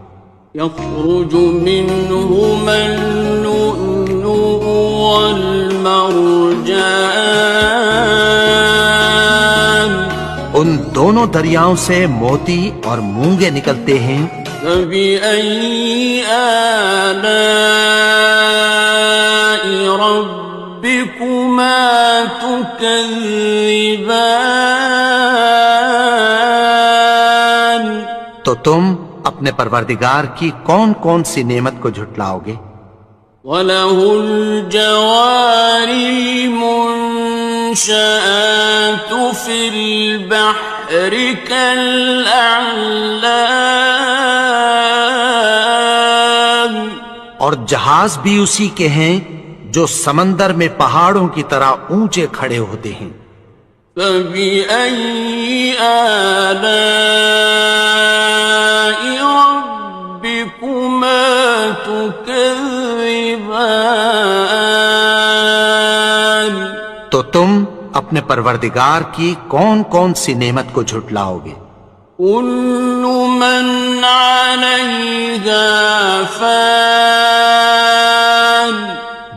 يخرج منهما اللؤلؤ والمرجان ان دونوں دریاؤں سے موتی اور مونگے نکلتے ہیں۔ فبأي آلاء ربكما تكذبان تو تم اپنے پروردگار کی کون کون سی نعمت کو جھٹلاؤ گے؟ وَلَهُ الْجَوَارِ الْمُنشَآتُ فِي الْبَحْرِ كَالْأَعْلَامِ اور جہاز بھی اسی کے ہیں جو سمندر میں پہاڑوں کی طرح اونچے کھڑے ہوتے ہیں۔ فَبِأَيِّ آلَاءِ رَبِّكُمَا تُكَذِّبَانِ تو تم اپنے پروردگار کی کون کون سی نعمت کو جھٹلاؤ گے؟ كُلُّ مَنْ عَلَيْهَا فَانٍ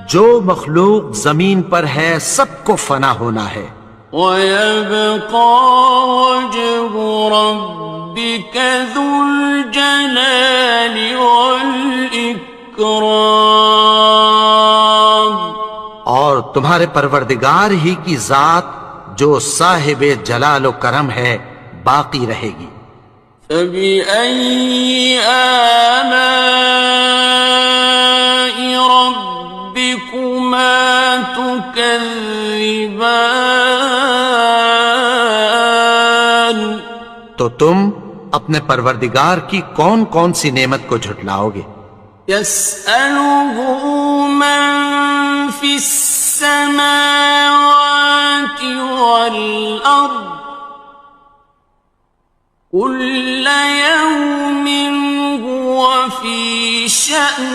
جو مخلوق زمین پر ہے سب کو فنا ہونا ہے، وَيَبْقَى وَجْهُ رَبِّكَ ذُو الْجَلَالِ وَالْإِكْرَامِ اور تمہارے پروردگار ہی کی ذات جو صاحب جلال و کرم ہے باقی رہے گی۔ فَبِأَيِّ آلَاءِ رَبِّكُمَا تُكَذِّبَانِ تو تم اپنے پروردگار کی کون کون سی نعمت کو جھٹلاؤ گے؟ يَسْأَلُهُ مَن فِي السَّمَاوَاتِ وَالْأَرْضِ كُلَّ يَوْمٍ هُوَ فِي شَأْنٍ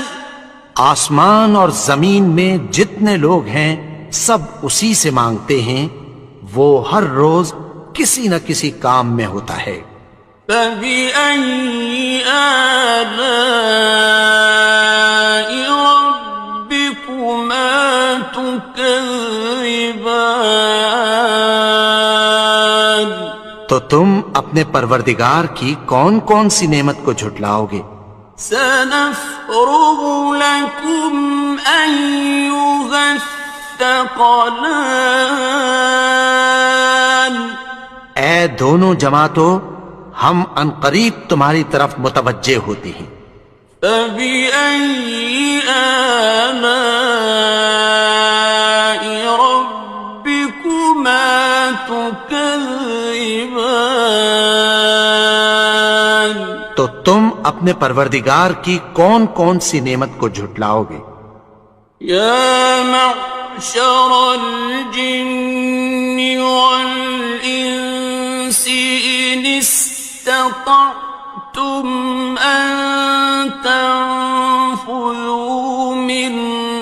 آسمان اور زمین میں جتنے لوگ ہیں سب اسی سے مانگتے ہیں، وہ ہر روز کسی نہ کسی کام میں ہوتا ہے۔ فَبِأَيِّ آلَاءِ رَبِّكُمَا تُكَذِّبَانِ تو تم اپنے پروردگار کی کون کون سی نعمت کو جھٹلاؤ گے؟ سَنَفْرُغُ لَكُمْ أَيُّهَ الثَّقَلَانِ اے دونوں جماعتوں، ہم عنقریب تمہاری طرف متوجہ ہوتے ہیں۔ فَبِأَيِّ آلَاءِ رَبِّكُمَا تُكَذِّبَانِ تو تم اپنے پروردگار کی کون کون سی نعمت کو جھٹلاؤ گے؟ يَا مَعْشَرَ الْجِنِّ وَالْإِنسِ إِنِ اسْتَطَعْتُمْ أَن تَنفُذُوا مِنْ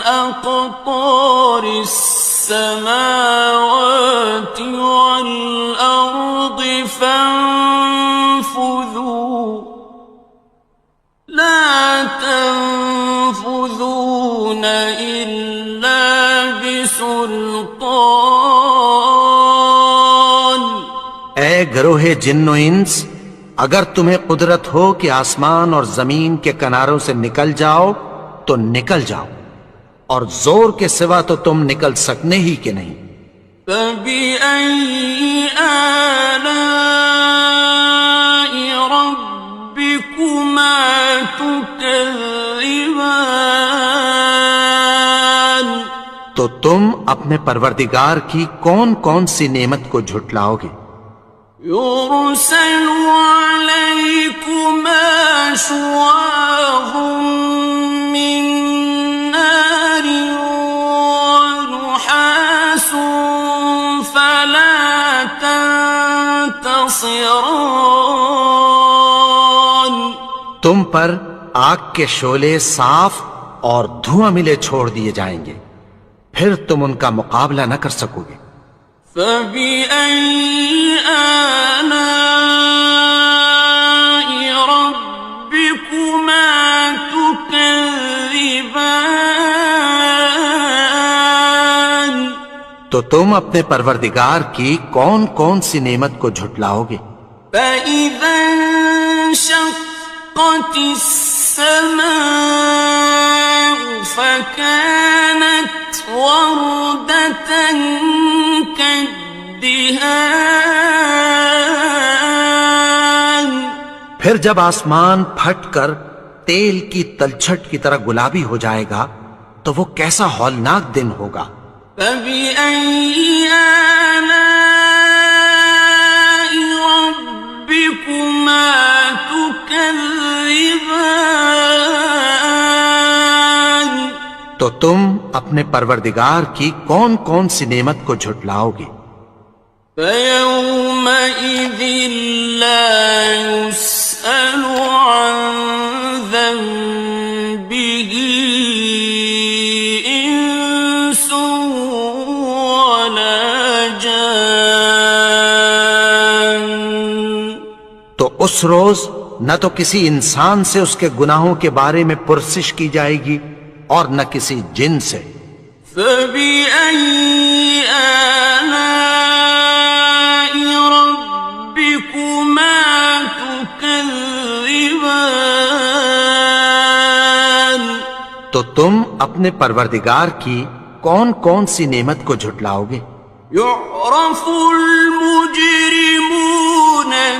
أَقْطَارِ فطار السماوات والأرض فانفذوا لا تنفذون إلا بسلطان. اے گروہ جن و انس، اگر تمہیں قدرت ہو کہ آسمان اور زمین کے کناروں سے نکل جاؤ تو نکل جاؤ، اور زور کے سوا تو تم نکل سکنے ہی کہ نہیں. فَبِأَيِّ آلَاءِ رَبِّكُمَا تُكَذِّبَانِ. تو تم اپنے پروردگار کی کون کون سی نعمت کو جھٹلاؤ گے؟ يُرْسَلُ عَلَيْكُمَا شُوَاظٌ مِّن نَّارٍ وَنُحَاسٌ فَلَا تَنتَصِرَانِ. تم پر آگ کے شعلے صاف اور دھواں ملے چھوڑ دیے جائیں گے، پھر تم ان کا مقابلہ نہ کر سکو گے. فَبِأَيِّ آلَاءِ رَبِّكُمَا تُكَذِّبَانِ. تو تم اپنے پروردگار کی کون کون سی نعمت کو جھٹلاؤ گے؟ فَإِذَا انشَقَّتِ السَّمَاءُ فَكَانَتْ وَرْدَةً كَالدِّهَانِ. پھر جب آسمان پھٹ کر تیل کی تلچھٹ کی طرح گلابی ہو جائے گا تو وہ کیسا ہولناک دن ہوگا. فَبِأَيِّ آلَاءِ رَبِّكُمَا تُكَذِّبَانِ. تو تم اپنے پروردگار کی کون کون سی نعمت کو جھٹلاؤ گے؟ فَيَوْمَئِذٍ لَا يُسْأَلُ عَنْ ذَنبِهِ إِنسٌ وَلَا جَانٌ. تو اس روز نہ تو کسی انسان سے اس کے گناہوں کے بارے میں پرسش کی جائے گی اور نہ کسی جن سے. فَبِأَيِّ آلَاءِ رَبِّكُمَا تُكَذِّبَانِ. تو تم اپنے پروردگار کی کون کون سی نعمت کو جھٹلاؤ گے؟ يُعْرَفُ الْمُجْرِمُونَ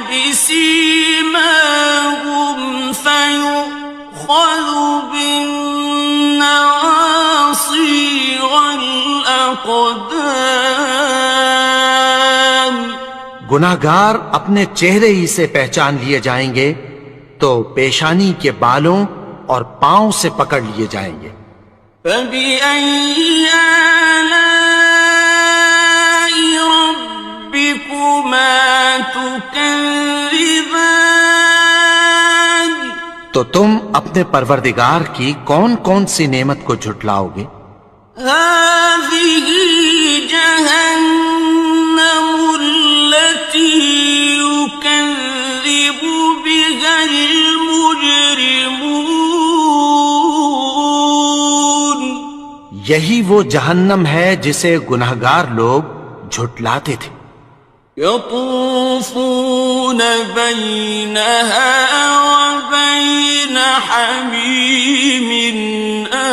بِسِيمَاهُمْ فَيُؤْخَذُ بِالنَّوَاصِي وَالْأَقْدَامِ. گناہگار اپنے چہرے ہی سے پہچان لیے جائیں گے تو پیشانی کے بالوں اور پاؤں سے پکڑ لیے جائیں گے. فَبِأَيِّ آلَاءِ رَبِّكُمَا تُكَذِّبَانِ. تو تم اپنے پروردگار کی کون کون سی نعمت کو جھٹلاؤ گے؟ هَٰذِهِ جَهَنَّمُ الَّتِي يُكَذِّبُ بِهَا الْمُجْرِمُونَ. یہی وہ جہنم ہے جسے گناہگار لوگ جھٹلاتے تھے. يطوفون بينها وبين حميم آن.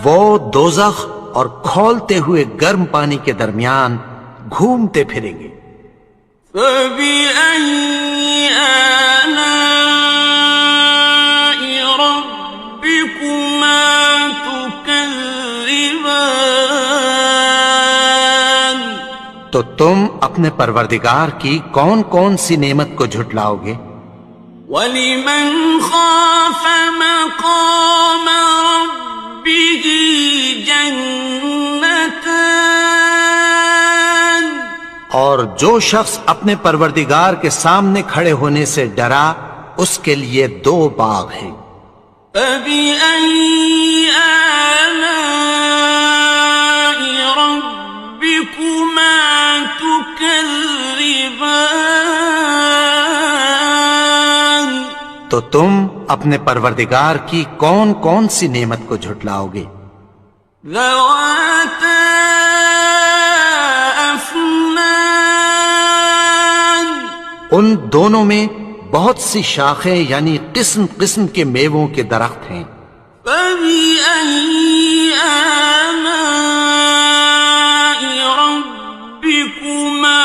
وہ دوزخ اور کھولتے ہوئے گرم پانی کے درمیان گھومتے پھریں گے. فَبِأَيِّ آلَاءِ رَبِّكُمَا تُكَذِّبَانِ. تو تم اپنے پروردگار کی کون کون سی نعمت کو جھٹلاؤ گے؟ وَلِمَنْ خَافَ مَقَامَ رَبِّهِ جَنَّتَانِ. اور جو شخص اپنے پروردگار کے سامنے کھڑے ہونے سے ڈرا اس کے لیے 2 باغ ہیں. فبأي آلاء ربكما تكذبان؟ تو تم اپنے پروردگار کی کون کون سی نعمت کو جھٹلاؤ گے؟ ذواتا افنان، ان دونوں میں بہت سی شاخیں یعنی قسم قسم کے میووں کے درخت ہیں۔ فبأي آلاء ربكما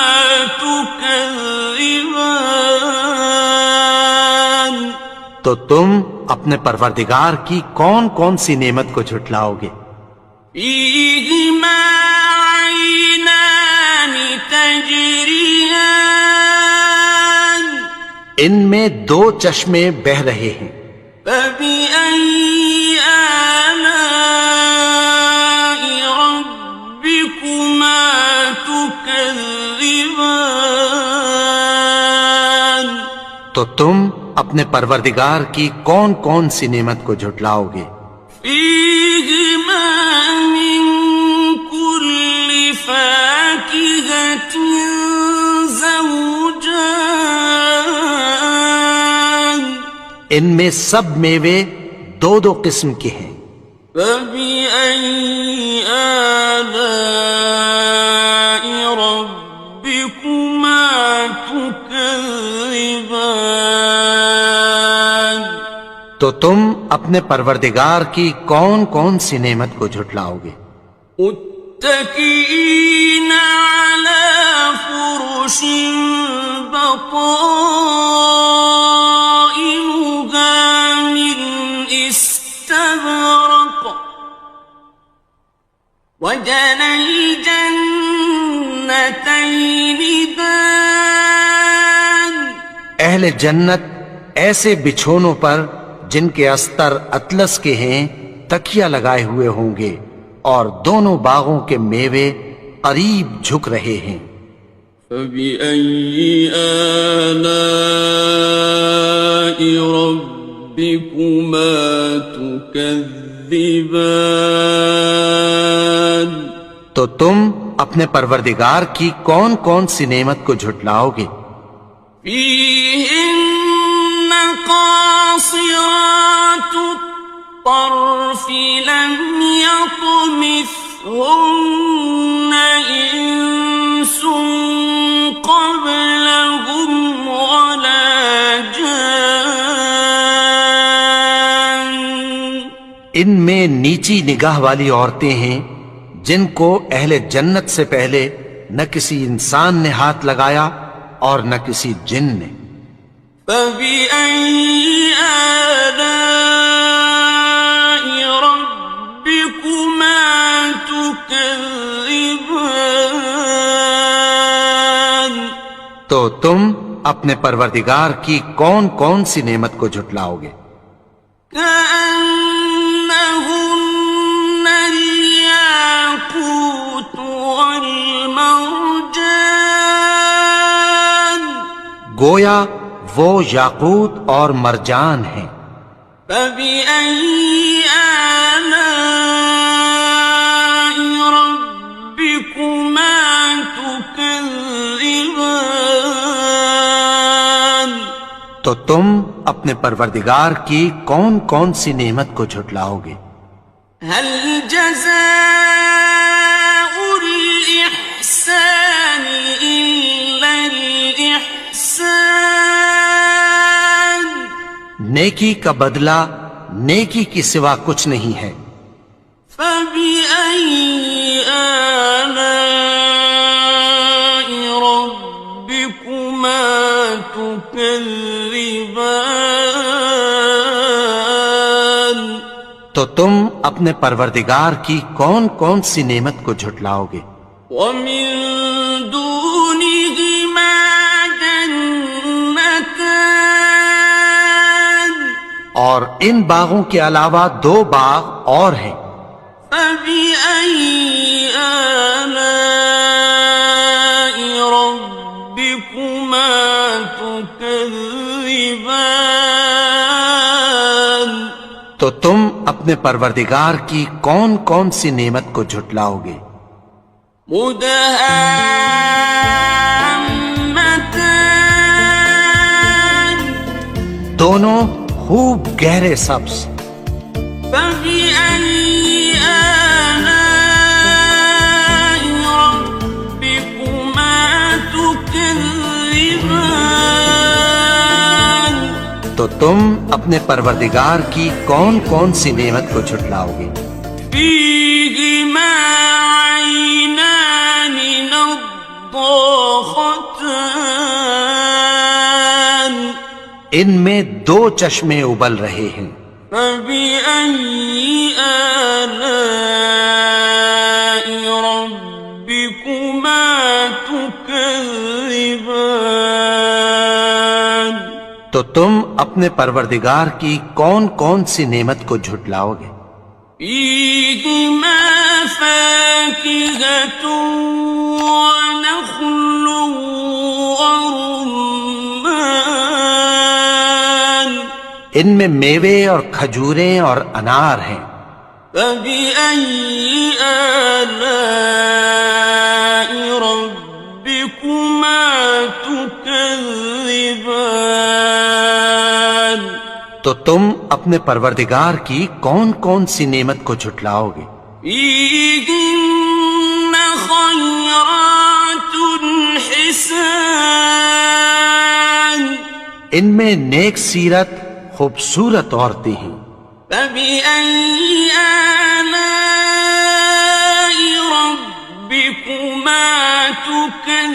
تكذبان؟ تو تم اپنے پروردگار کی کون کون سی نعمت کو جھٹلاؤ گے؟ فيهما عينان تجريان، ان میں دو چشمے بہہ رہے ہیں۔ فبأي آلاء ربكما تكذبان؟ تو تم اپنے پروردگار کی کون کون سی نعمت کو جھٹلاؤ گے؟ فيهما من كل فاكهة زوجان، ان میں سب میوے دو دو قسم کے ہیں۔ فبأي آلاء ربكما تكذبان؟ تو تم اپنے پروردگار کی کون کون سی نعمت کو جھٹلاؤ گے؟ متكئين على فرش بطائنها من استبرق، وجنى الجنتين دان، اہل جنت ایسے بچھونوں پر جن کے استر اطلس کے ہیں تکیہ لگائے ہوئے ہوں گے، اور دونوں باغوں کے میوے قریب جھک رہے ہیں۔ فبأي آلاء ربكما تكذبان؟ تو تم اپنے پروردگار کی کون کون سی نعمت کو جھٹلاؤ گے؟ فيهن قاصرات الطرف لم يطمثهن إنس قبلهم ولا جان، ان میں نیچی نگاہ والی عورتیں ہیں جن کو اہل جنت سے پہلے نہ کسی انسان نے ہاتھ لگایا اور نہ کسی جن نے۔ فبأي آلاء ربكما تكذبان؟ تو تم اپنے پروردگار کی کون کون سی نعمت کو جھٹلاؤ گے؟ كأنهن الياقوت والمرجان، گویا وہ یاقوت اور مرجان ہیں۔ فبأي آلاء ربكما تكذبان؟ تو تم اپنے پروردگار کی کون کون سی نعمت کو جھٹلاؤ گے؟ هل جزاء الإحسان إلا الإحسان؟ نیکی کا بدلہ نیکی کی سوا کچھ نہیں ہے۔ فبأي آلاء ربكما تكذبان؟ تو تم اپنے پروردگار کی کون کون سی نعمت کو جھٹلاؤ گے؟ ومن دونهما جنتان، اور ان باغوں کے علاوہ دو باغ اور ہیں۔ فبأي آلاء ربكما تكذبان؟ تو اپنے پروردگار کی کون کون سی نعمت کو جھٹلاؤ گے؟ مدهامتان دونوں خوب گہرے سبز. فبأي آلاء ربكما تكذبان تو تم اپنے پروردگار کی کون کون سی نعمت کو جھٹلاؤ گے؟ فيهما عينان نضاختان ان میں دو چشمے ابل رہے ہیں. فبأي آلاء ربكما تكذبان تو تم اپنے پروردگار کی کون کون سی نعمت کو جھٹلاؤ گے؟ فيهما فاكهة ونخل ورمان ان میں میوے اور کھجوریں اور انار ہیں. فبأي آلاء ربكما تكذبان تو تم اپنے پروردگار کی کون کون سی نعمت کو جھٹلاؤ گے؟ فيهن خيرات حسان ان میں نیک سیرت خوبصورت عورتیں ہیں. فبأي آلاء ربكما تكذبان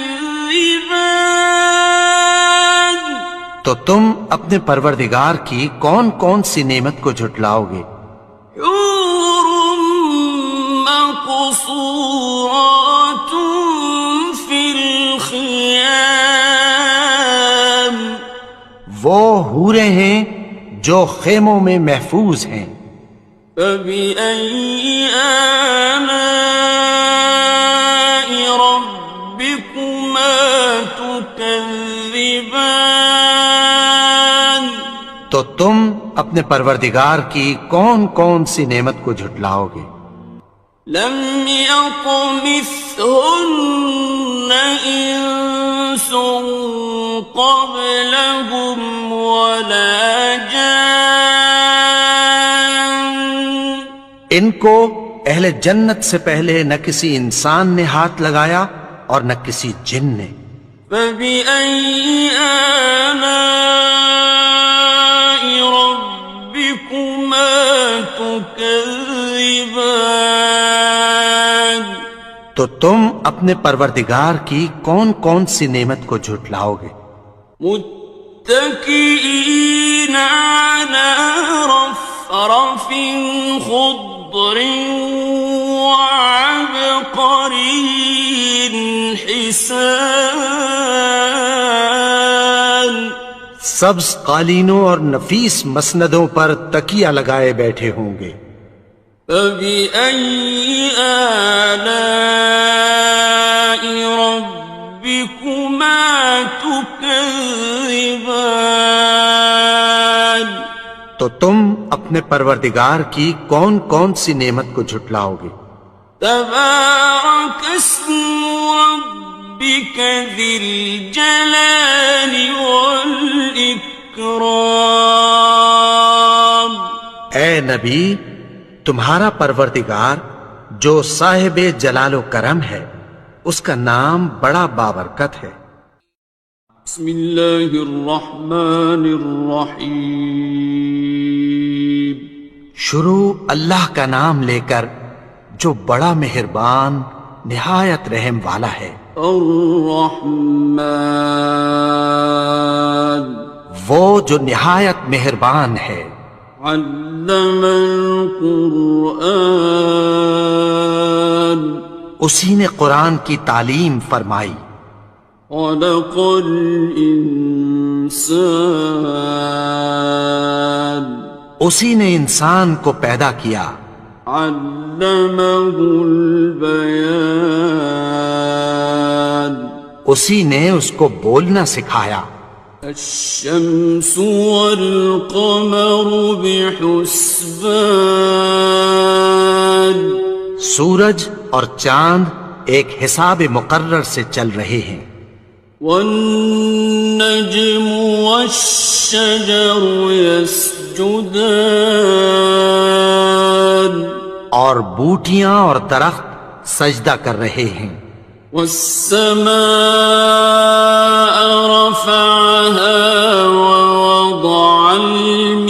تو تم اپنے پروردگار کی کون کون سی نعمت کو جھٹلاؤ گے؟ حور مقصورات في الخيام وہ حوریں ہیں جو خیموں میں محفوظ ہیں. فبأي آلاء ربكما تكذبان تو تم اپنے پروردگار کی کون کون سی نعمت کو جھٹلاؤ گے؟ لم يطمثهن إنس قبلهم ولا جان ان کو اہل جنت سے پہلے نہ کسی انسان نے ہاتھ لگایا اور نہ کسی جن نے. فبأي آلاء ربكما تكذبان تو تم اپنے پروردگار کی کون کون سی نعمت کو جھٹلاؤ گے؟ متكئين على رفرف خضر وعبقري حسان سبز قالینوں اور نفیس مسندوں پر تکیہ لگائے بیٹھے ہوں گے. فبأي آلاء ربكما تكذبان تو تم اپنے پروردگار کی کون کون سی نعمت کو جھٹلاؤ گے؟ تبارك اسم ربك ذي الجلال والإكرام اے نبی، تمہارا پروردگار جو صاحب جلال و کرم ہے اس کا نام بڑا بابرکت ہے. بسم اللہ الرحمن الرحیم شروع اللہ کا نام لے کر جو بڑا مہربان نہایت رحم والا ہے. الرحمن وہ جو نہایت مہربان ہے. علم القرآن اسی نے قرآن کی تعلیم فرمائی. خلق الانسان اسی نے انسان کو پیدا کیا. علمه البیان اسی نے اس کو بولنا سکھایا. الشمس والقمر بحسبان سورج اور چاند ایک حساب مقرر سے چل رہے ہیں. والنجم والشجر يسجدان اور بوٹیاں اور درخت سجدہ کر رہے ہیں. والسماء رفعها ووضع الميزان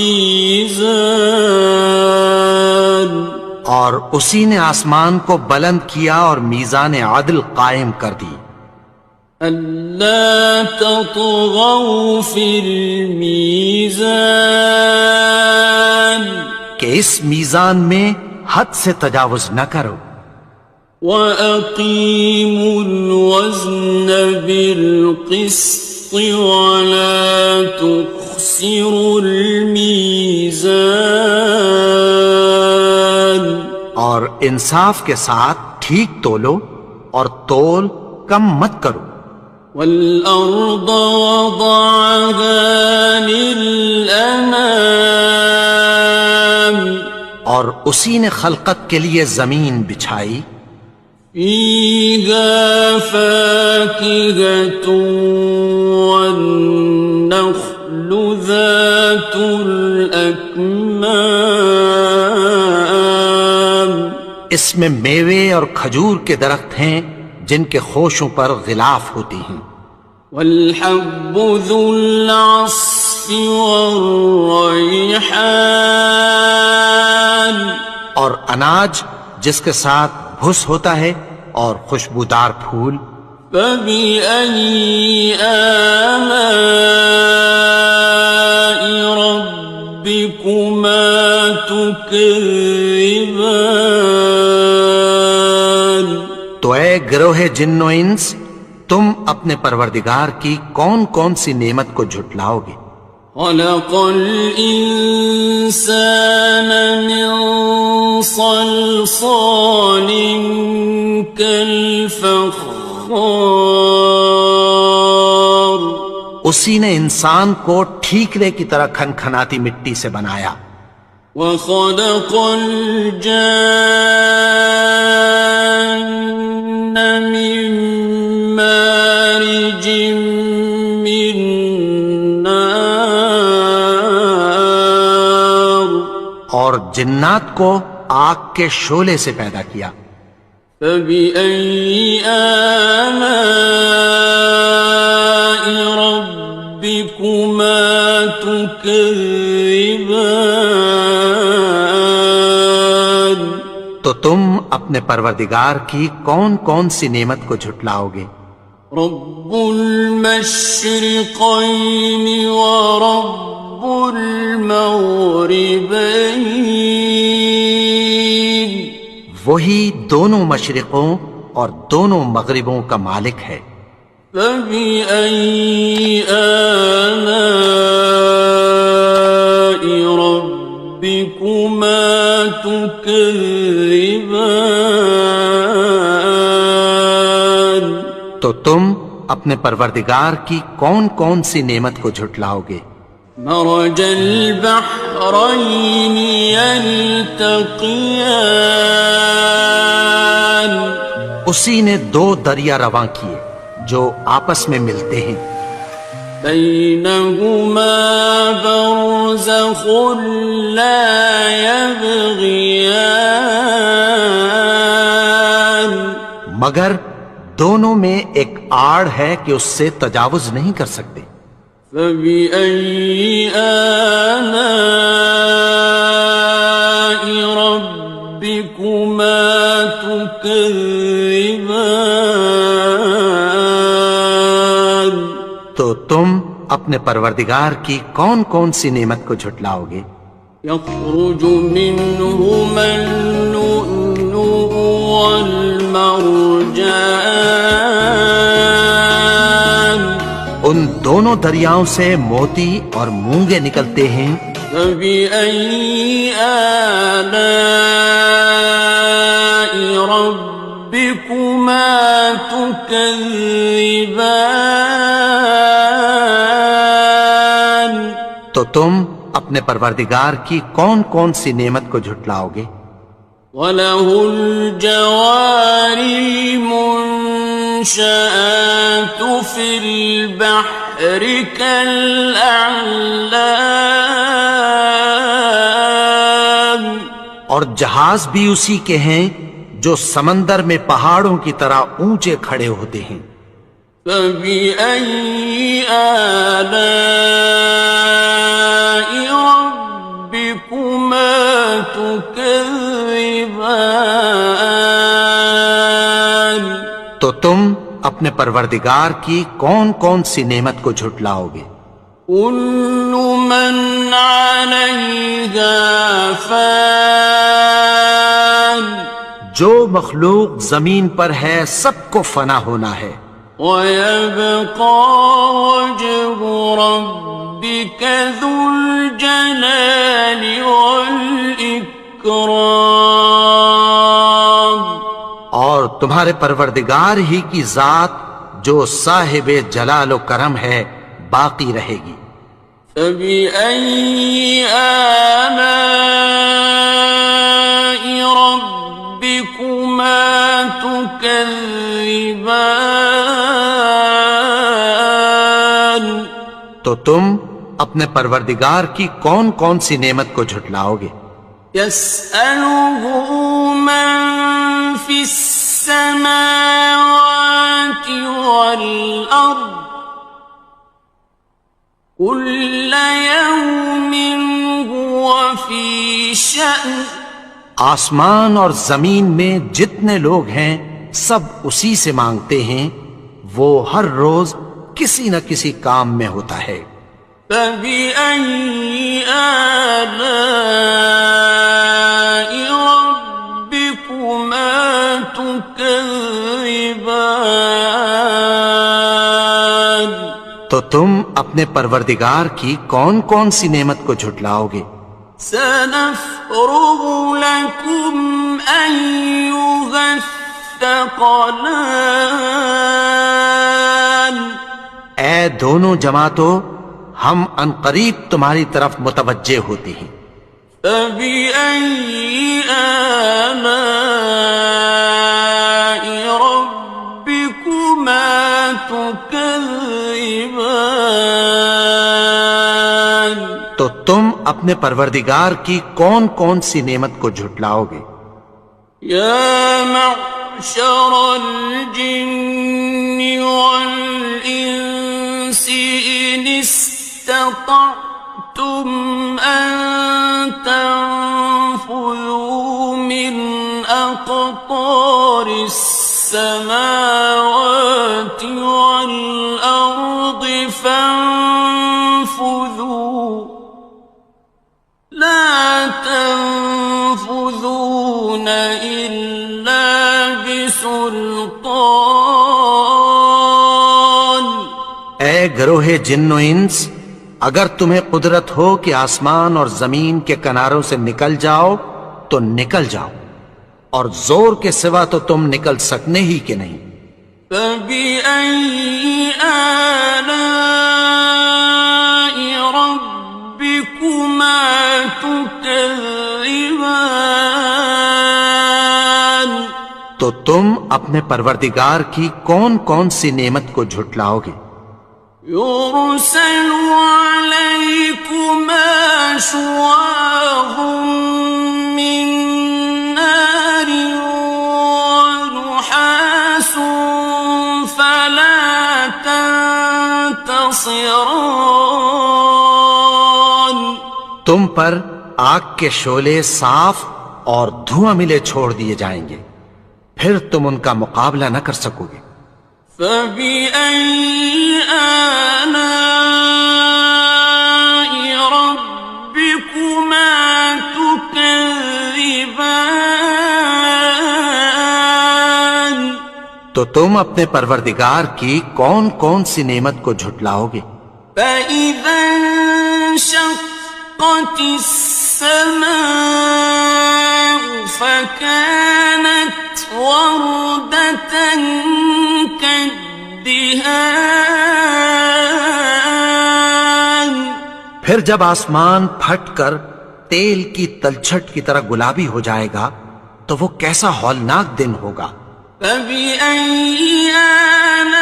اور اسی نے آسمان کو بلند کیا اور میزان عدل قائم کر دی. ألا تطغوا في الميزان کہ اس میزان میں حد سے تجاوز نہ کرو. وَأَقِيمُوا الْوَزْنَ بِالْقِسْطِ وَلَا تُخْسِرُوا الْمِيزَانَ اور انصاف کے ساتھ ٹھیک تولو اور تول کم مت کرو. وَالْأَرْضَ وَضَعَهَا لِلْأَنَامِ اور اسی نے خلقت کے لیے زمین بچھائی. فِيهَا فَاكِهَةٌ وَالنَّخْلُ ذَاتُ الْأَكْمَامِ اس میں میوے اور کھجور کے درخت ہیں جن کے خوشوں پر غلاف ہوتی ہیں. وَالْحَبُّ ذُو الْعَصْفِ وَالرَّيْحَانِ اور اناج جس کے ساتھ بھس ہوتا ہے اور خوشبودار پھول. فَبِأَيِّ آلَاءِ رَبِّكُمَا تُكَذِّبَانِ تو اے گروہ جن و انس، تم اپنے پروردگار کی کون کون سی نعمت کو جھٹلاؤ گے؟ خَلَقَ الْإِنسَانَ مِنْ صَلْصَالٍ كَالْفَخَّارِ اسی نے انسان کو ٹھیکرے کی طرح کھنکھناتی مٹی سے بنایا. وَخَلَقَ الْجَانَّ مِن مَّارِجٍ مِّن نَّارٍ اور جنات کو آگ کے شعلے سے پیدا کیا. فَبِأَيِّ آلَاءِ رَبِّكُمَا تُكَذِّبَانِ تو تم اپنے پروردگار کی کون کون سی نعمت کو جھٹلاؤ گے؟ رَبُّ الْمَشْرِقَيْنِ وَرَبُّ الْمَغْرِبَيْنِ وہی دونوں مشرقوں اور دونوں مغربوں کا مالک ہے. فَبِأَيِّ آلَاءِ رَبِّكُمَا تُكَذِّبَانِ تو تم اپنے پروردگار کی کون کون سی نعمت کو جھٹلاؤ گے؟ مرج البحرين يلتقيان اسی نے دو دریا رواں کیے جو آپس میں ملتے ہیں. بينهما برزخ لا يبغيان مگر دونوں میں ایک آڑ ہے کہ اس سے تجاوز نہیں کر سکتے. فَبِأَيِّ آلَاءِ رَبِّكُمَا تُكَذِّبَانِ تو تم اپنے پروردگار کی کون کون سی نعمت کو جھٹلاؤ گے؟ يَخْرُجُ مِنْهُمَا اللُّؤْلُؤُ وَالْمَرْجَانُ ان دونوں دریاؤں سے موتی اور مونگے نکلتے ہیں. فَبِأَيِّ آلَاءِ رَبِّكُمَا تُكَذِّبَانِ تم اپنے پروردگار کی کون کون سی نعمت کو جھٹلاؤ گے؟ وَلَهُ الْجَوَارِ الْمُنشَآتُ فِي الْبَحْرِ كَالْأَعْلَامِ، اور جہاز بھی اسی کے ہیں جو سمندر میں پہاڑوں کی طرح اونچے کھڑے ہوتے ہیں۔ فَبِأَيِّ آلَاءِ رَبِّكُمَا تُكَذِّبَانِ، تو تم اپنے پروردگار کی کون کون سی نعمت کو جھٹلاؤ گے؟ كُلُّ مَنْ عَلَيْهَا فَانٍ، جو مخلوق زمین پر ہے سب کو فنا ہونا ہے، وَيَبْقَى وَجْهُ رَبِّكَ ذُو الْجَلَالِ وَالْإِكْرَامِ، اور تمہارے پروردگار ہی کی ذات جو صاحب جلال و کرم ہے باقی رہے گی۔ فَبِأَيِّ آلَاءِ رَبِّكُمَا تُكَذِّبَانِ، تو تم اپنے پروردگار کی کون کون سی نعمت کو جھٹلاؤ گے؟ يَسْأَلُهُ مَن فِي السَّمَاوَاتِ وَالْأَرْضِ كُلَّ يَوْمٍ هُوَ فِي شَأْنٍ، آسمان اور زمین میں جتنے لوگ ہیں سب اسی سے مانگتے ہیں، وہ ہر روز کسی نہ کسی کام میں ہوتا ہے۔ فَبِأَيِّ آلَاءِ رَبِّكُمَا تُكَذِّبَانِ، تو تم اپنے پروردگار کی کون کون سی نعمت کو جھٹلاؤ گے؟ سَنَفْرُغُ لَكُمْ أَيُّهَ الثَّقَلَانِ، اے دونوں جماعتوں، ہم عنقریب تمہاری طرف متوجہ ہوتے ہیں۔ فَبِأَيِّ آلَاءِ رَبِّكُمَا تُكَذِّبَانِ، تو تم اپنے پروردگار کی کون کون سی نعمت کو جھٹلاؤ گے؟ يَا مَعْشَرَ الْجِنِّ وَالْإِنسِ إِنِ اسْتَطَعْتُمْ أَن تَنفُذُوا مِنْ أَقْطَارِ السَّمَاوَاتِ وَالْأَرْضِ فَانفُذُوا لَا تَنفُذُونَ إِلَّا بِسُلْطَانٍ، اے گروہ جن و انس، اگر تمہیں قدرت ہو کہ آسمان اور زمین کے کناروں سے نکل جاؤ تو نکل جاؤ، اور زور کے سوا تو تم نکل سکنے ہی کہ نہیں۔ فَبِأَيِّ آلَاءِ رَبِّكُمَا تُكَذِّبَانِ، تو تم اپنے پروردگار کی کون کون سی نعمت کو جھٹلاؤ گے؟ يُرْسَلُ عَلَيْكُمَا شُوَاظٌ مِّن نَّارٍ وَنُحَاسٌ فَلَا تَنتَصِرَانِ، تم پر آگ کے شعلے صاف اور دھواں ملے چھوڑ دیے جائیں گے، پھر تم ان کا مقابلہ نہ کر سکو گے۔ فَبِأَيِّ آلَاءِ رَبِّكُمَا تُكَذِّبَانِ، تو تم اپنے پروردگار کی کون کون سی نعمت کو جھٹلاؤ گے؟ فَإِذَا انشَقَّتِ السَّمَاءُ فَكَانَتْ وَرْدَةً كَالدِّهَانِ، پھر جب آسمان پھٹ کر تیل کی تلچھٹ کی طرح گلابی ہو جائے گا تو وہ کیسا ہولناک دن ہوگا۔ فَبِأَيِّ آلَاءِ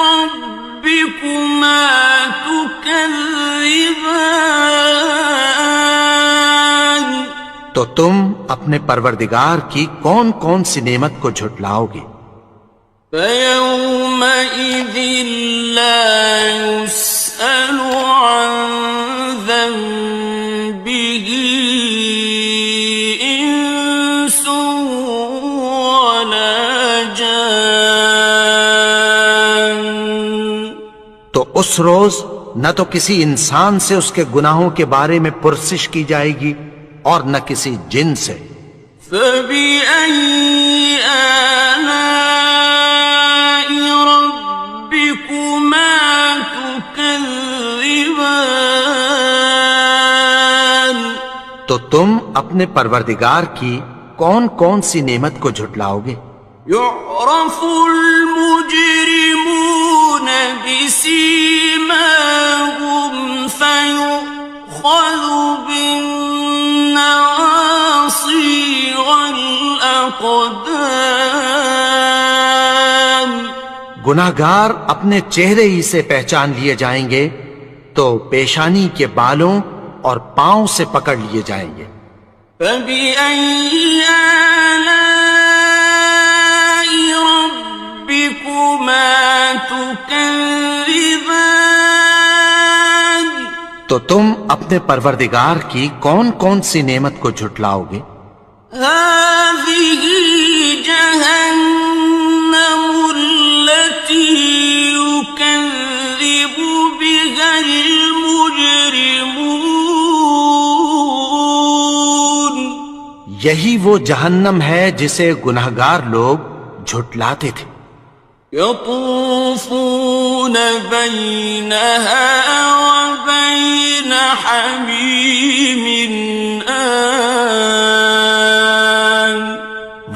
رَبِّكُمَا تُكَذِّبَانِ تو تم اپنے پروردگار کی کون کون سی نعمت کو جھٹلاؤ گے؟ فَيَوْمَئِذٍ لَا يُسْأَلُ عَنْ ذَنبِهِ إِنسٌ وَلَا جَانٌ۔ تو اس روز نہ تو کسی انسان سے اس کے گناہوں کے بارے میں پرسش کی جائے گی اور نہ کسی جن سے۔ فَبِأَيِّ آلَاءِ رَبِّكُمَا تُكَذِّبَانِ تو تم اپنے پروردگار کی کون کون سی نعمت کو جھٹلاؤ گے؟ يُعْرَفُ الْمُجْرِمُونَ بِسِيمَاهُمْ فَيُؤْخَذُ بِالنَّوَاصِي وَالْأَقْدَامِ۔ گناہگار اپنے چہرے ہی سے پہچان لیے جائیں گے تو پیشانی کے بالوں اور پاؤں سے پکڑ لیے جائیں گے۔ فَبِأَيِّ آلَاءِ رَبِّكُمَا تُكَذِّبَانِ تو تم اپنے پروردگار کی کون کون سی نعمت کو جھٹلاؤ گے؟ هَٰذِهِ جَهَنَّمُ الَّتِي يُكَذِّبُ بِهَا الْمُجْرِمُونَ۔ یہی وہ جہنم ہے جسے گناہگار لوگ جھٹلاتے تھے۔ يَطُوفُونَ بَيْنَهَا وَبَيْنَ حَمِيمٍ آنٍ۔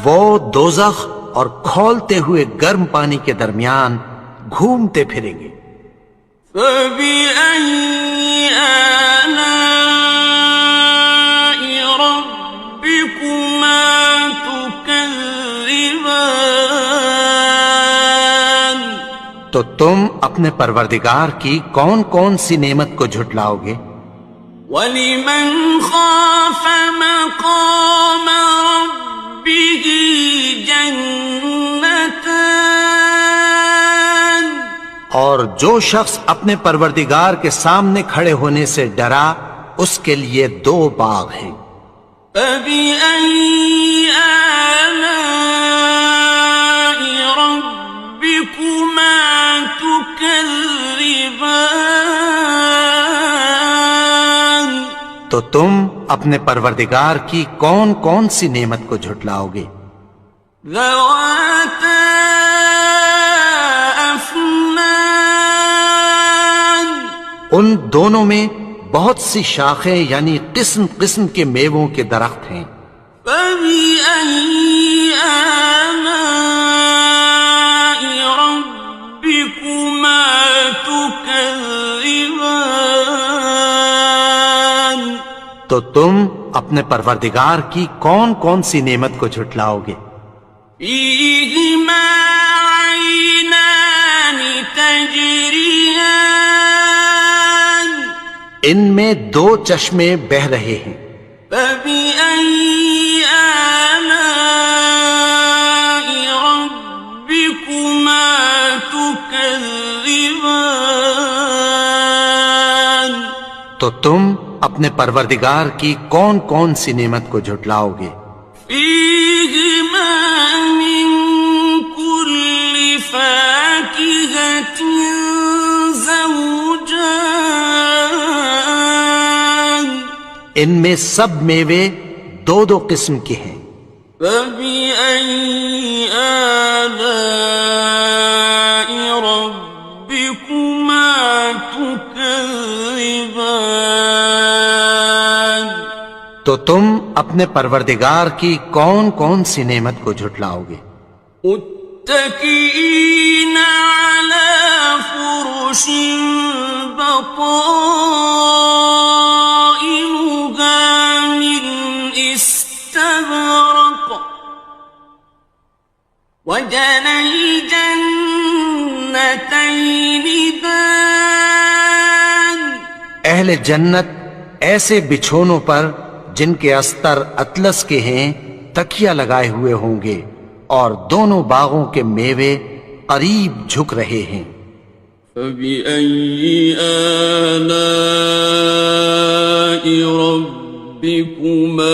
وہ دوزخ اور کھولتے ہوئے گرم پانی کے درمیان گھومتے پھریں گے۔ فَبِأَيِّ آلَاءِ رَبِّكُمَا تُكَذِّبَانِ تو تم اپنے پروردگار کی کون کون سی نعمت کو جھٹلاؤ گے؟ وَلِمَنْ خَافَ مَقَامَ رَبِّهِ جَنَّتَانِ اور جو شخص اپنے پروردگار کے سامنے کھڑے ہونے سے ڈرا اس کے لیے 2 باغ ہیں۔ فَبِأَيِّ آلَاءِ رَبِّكُمَا تُكَذِّبَانِ تو تم اپنے پروردگار کی کون کون سی نعمت کو جھٹلاؤ گے؟ ذَوَاتَا أَفْنَانٍ ان دونوں میں بہت سی شاخیں یعنی قسم قسم کے میووں کے درخت ہیں۔ فَبِأَيِّ آلَاءِ رَبِّكُمَا تُكَذِّبَانِ تو تم اپنے پروردگار کی کون کون سی نعمت کو جھٹلاؤ گے؟ فِيهِمَا عَيْنَانِ تَجْرِيَانِ ان میں 2 چشمے بہہ رہے ہیں۔ فَبِأَيِّ آلَاءِ رَبِّكُمَا تُكَذِّبَانِ تو تم اپنے پروردگار کی کون کون سی نعمت کو جھٹلاؤ گے؟ فِيهِمَا مِن كُلِّ فَاكِهَةٍ زَوْجَانِ ان میں سب میوے 2 قسم کے ہیں۔ فَبِأَيِّ آلَاءِ رَبِّكُمَا تُكَذِّبَانِ تو تم اپنے پروردگار کی کون کون سی نعمت کو جھٹلاؤ گے؟ متكئين على فرش بطائنها من استبرق وجنى الجنتين دان. اہل جنت ایسے بچھونوں پر جن کے استر اطلس کے ہیں تکیہ لگائے ہوئے ہوں گے اور دونوں باغوں کے میوے قریب جھک رہے ہیں. فَبِأَيِّ آلَاءِ رَبِّكُمَا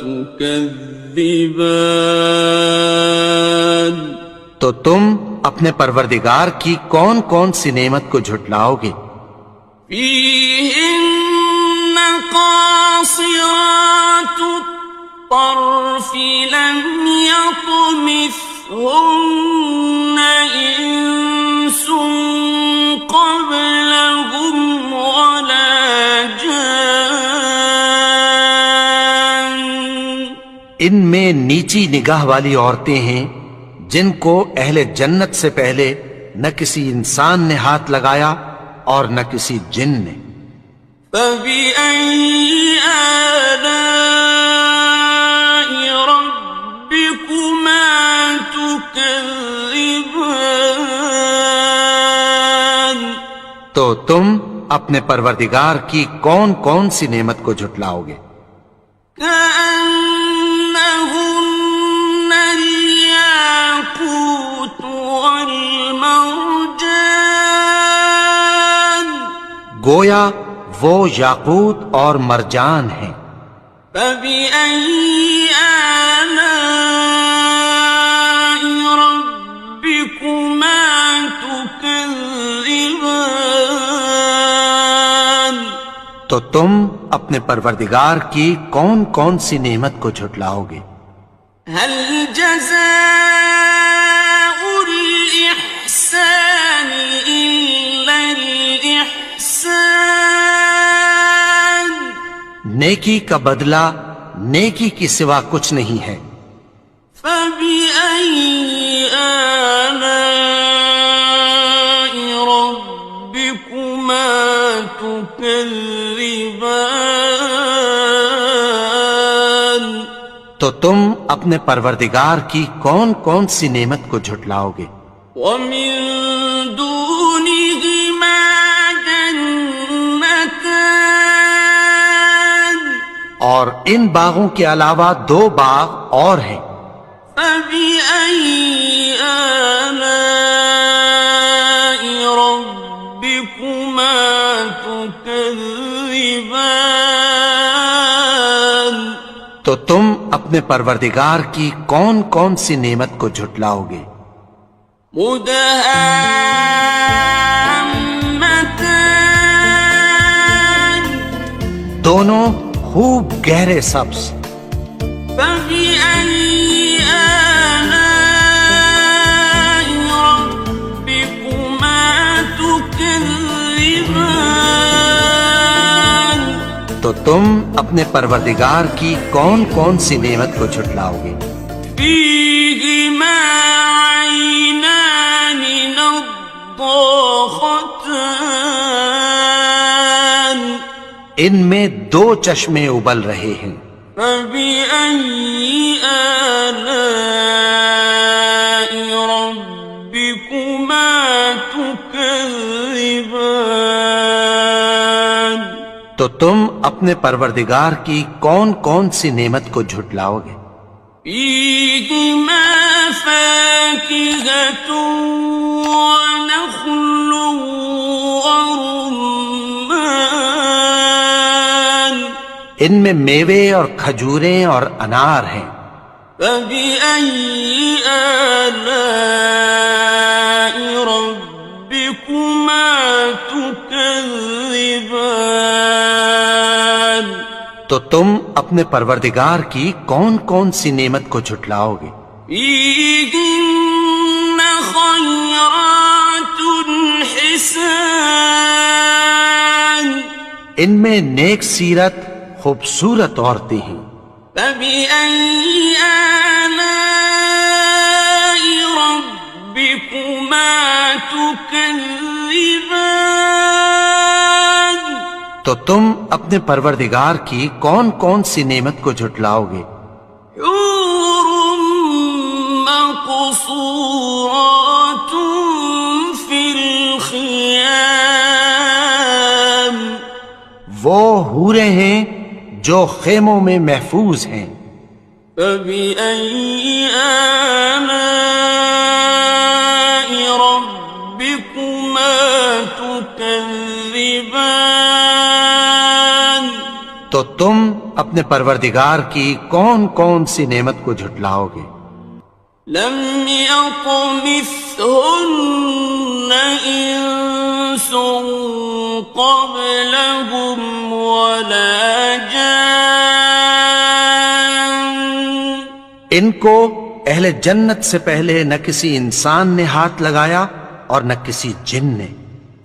تُكَذِّبَانِ. تو تم اپنے پروردگار کی کون کون سی نعمت کو جھٹلاؤ گے؟ فِيهِنَّ قَاصِرَاتُ الطَّرْفِ لَمْ يَطْمِثْهُنَّ إِنسٌ قَبْلَهُمْ وَلَا جَانٌّ. ان میں نیچی نگاہ والی عورتیں ہیں جن کو اہل جنت سے پہلے نہ کسی انسان نے ہاتھ لگایا اور نہ کسی جن نے. فَبِأَيِّ آلَاءِ رَبِّكُمَا تُكَذِّبَانِ. تو تم اپنے پروردگار کی کون کون سی نعمت کو جھٹلاؤ گے؟ كَأَنَّهُنَّ الْيَاقُوتُ وَالْمَرْجَانُ. گویا وہ یاقوت اور مرجان ہیں. فَبِأَيِّ آلَاءِ رَبِّكُمَا تُكَذِّبَانِ. تو تم اپنے پروردگار کی کون کون سی نعمت کو جھٹلاؤ گے؟ هَلْ جَزَاءُ الْإِحْسَانِ إِلَّا الْإِحْسَانُ. نیکی کا بدلہ نیکی کی سوا کچھ نہیں ہے. فَبِأَيِّ آلَاءِ رَبِّكُمَا تُكَذِّبَانِ. تو تم اپنے پروردگار کی کون کون سی نعمت کو جھٹلاؤ گے؟ وَمِن دُونِهِمَا جَنَّتَانِ. اور ان باغوں کے علاوہ دو باغ اور ہیں. فَبِأَيِّ آلَاءِ رَبِّكُمَا تُكَذِّبَانِ. تو تم اپنے پروردگار کی کون کون سی نعمت کو جھٹلاؤ گے؟ مُدْهَامَّتَانِ. دونوں خوب گہرے سبز. فَبِأَيِّ آلَاءِ رَبِّكُمَا تُكَذِّبَانِ. تو تم اپنے پروردگار کی کون کون سی نعمت کو جھٹلاؤ گے؟ فِيهِمَا عَيْنَانِ نَضَّاخَتَانِ. ان میں دو چشمے ابل رہے ہیں. فَبِأَيِّ آلَاءِ رَبِّكُمَا تُكَذِّبَانِ. تو تم اپنے پروردگار کی کون کون سی نعمت کو جھٹلاؤ گے؟ فِيهِمَا فَاكِهَةٌ وَنَخْلٌ وَرُمَّانٌ. ان میں میوے اور کھجوریں اور انار ہیں. فَبِأَيِّ آلَاءِ رَبِّكُمَا تُكَذِّبَانِ. تو تم اپنے پروردگار کی کون کون سی نعمت کو جھٹلاؤ گے؟ فِيهِنَّ خَيْرَاتٌ حِسَانٌ. ان میں نیک سیرت خوبصورت عورتیں ہیں. فَبِأَيِّ آلَاءِ رَبِّكُمَا تكذبان تو تم اپنے پروردگار کی کون کون سی نعمت کو جھٹلاؤ گے؟ حور مقصورات في الخيام وہ حوریں ہیں جو خیموں میں محفوظ ہیں۔ فبأي آلاء ربكما تكذبان تو تم اپنے پروردگار کی کون کون سی نعمت کو جھٹلاؤ گے؟ لم يطمثهن إنس قبلهم ولا جان ان کو اہل جنت سے پہلے نہ کسی انسان نے ہاتھ لگایا اور نہ کسی جن نے۔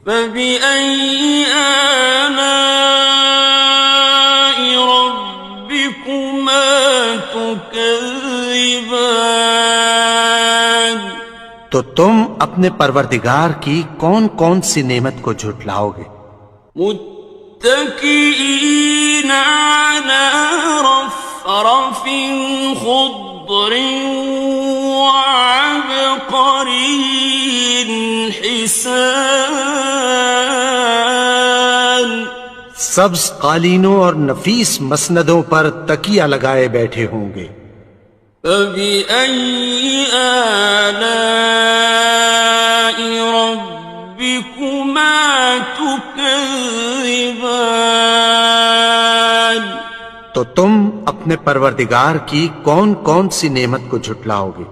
فبأي آلاء ربكما تكذبان تو تم اپنے پروردگار کی کون کون سی نعمت کو جھٹلاؤ گے؟ متكئين على رفرف خضر وعبقري حسان سبز قالینوں اور نفیس مسندوں پر تکیہ لگائے بیٹھے ہوں گے۔ فبأي آلاء ربكما تكذبان تو تم اپنے پروردگار کی کون کون سی نعمت کو جھٹلاؤ گے؟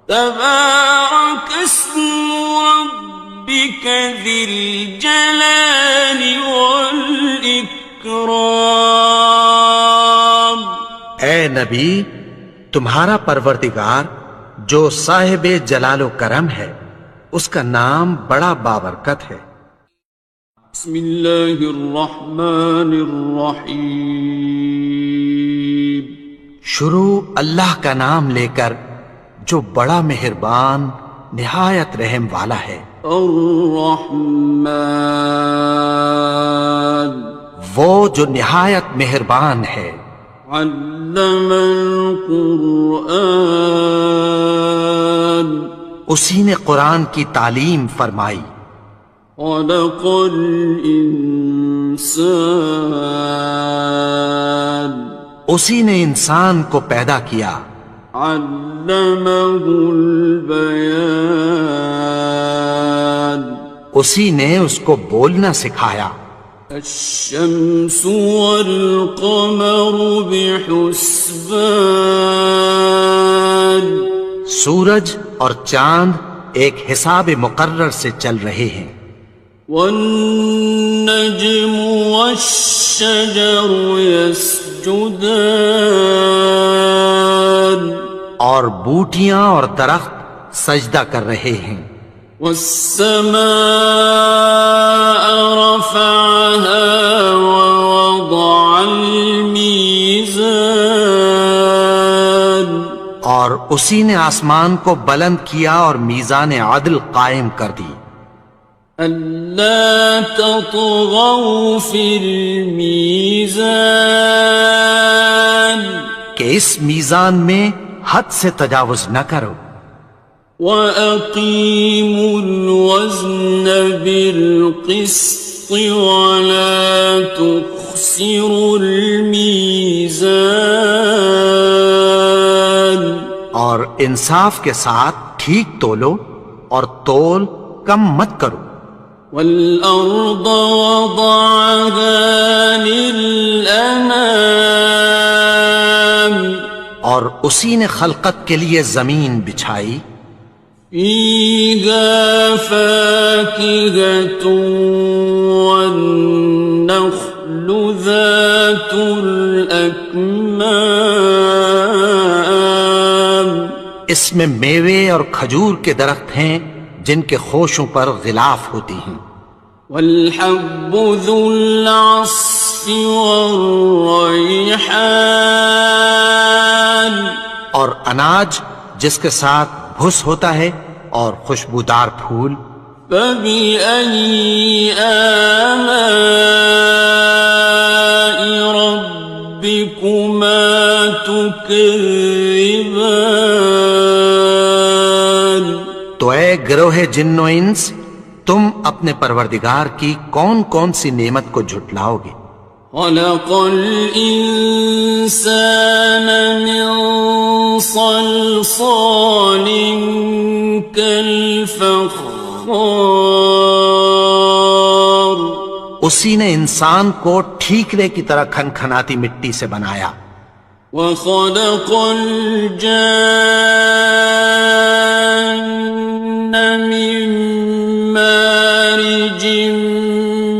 تبارك اسم ربك ذي الجلال والإكرام اے نبی، تمہارا پروردگار جو صاحب جلال و کرم ہے، اس کا نام بڑا بابرکت ہے۔ بسم اللہ الرحمن الرحیم شروع اللہ کا نام لے کر جو بڑا مہربان نہایت رحم والا ہے۔ الرحمن وہ جو نہایت مہربان ہے۔ علم القرآن اسی نے قرآن کی تعلیم فرمائی۔ خلق الانسان اسی نے انسان کو پیدا کیا۔ علمہ البیان اسی نے اس کو بولنا سکھایا۔ الشمس والقمر بحسبان سورج اور چاند ایک حساب مقرر سے چل رہے ہیں۔ والنجم والشجر يسجدان اور بوٹیاں اور درخت سجدہ کر رہے ہیں۔ والسماء رفعها ووضع الميزان اور اسی نے آسمان کو بلند کیا اور میزان عدل قائم کر دی۔ ألا تطغوا في الميزان کہ اس میزان میں حد سے تجاوز نہ کرو۔ وَأَقِيمُوا الْوَزْنَ بِالْقِسْطِ وَلَا تُخْسِرُوا الْمِيزَانَ اور انصاف کے ساتھ ٹھیک تولو اور تول کم مت کرو۔ وَالْأَرْضَ وَضَعَهَا لِلْأَنَامِ اور اسی نے خلقت کے لیے زمین بچھائی۔ فِيهَا فَاكِهَةٌ وَالنَّخْلُ ذَاتُ الْأَكْمَامِ اس میں میوے اور کھجور کے درخت ہیں جن کے خوشوں پر غلاف ہوتی ہیں۔ وَالْحَبُّ ذُو الْعَصْفِ وَالرَّيْحَانِ اور اناج جس کے ساتھ بھس ہوتا ہے اور خوشبودار پھول۔ فبأي آلاء ربكما تكذبان؟ تو اے گروہ جن و انس، تم اپنے پروردگار کی کون کون سی نعمت کو جھٹلاؤ گے؟ خلق الإنسان من صلصال كالفخار، اسی نے انسان کو ٹھیکرے کی طرح کھنکھناتی مٹی سے بنایا، وخلق الجان من مارج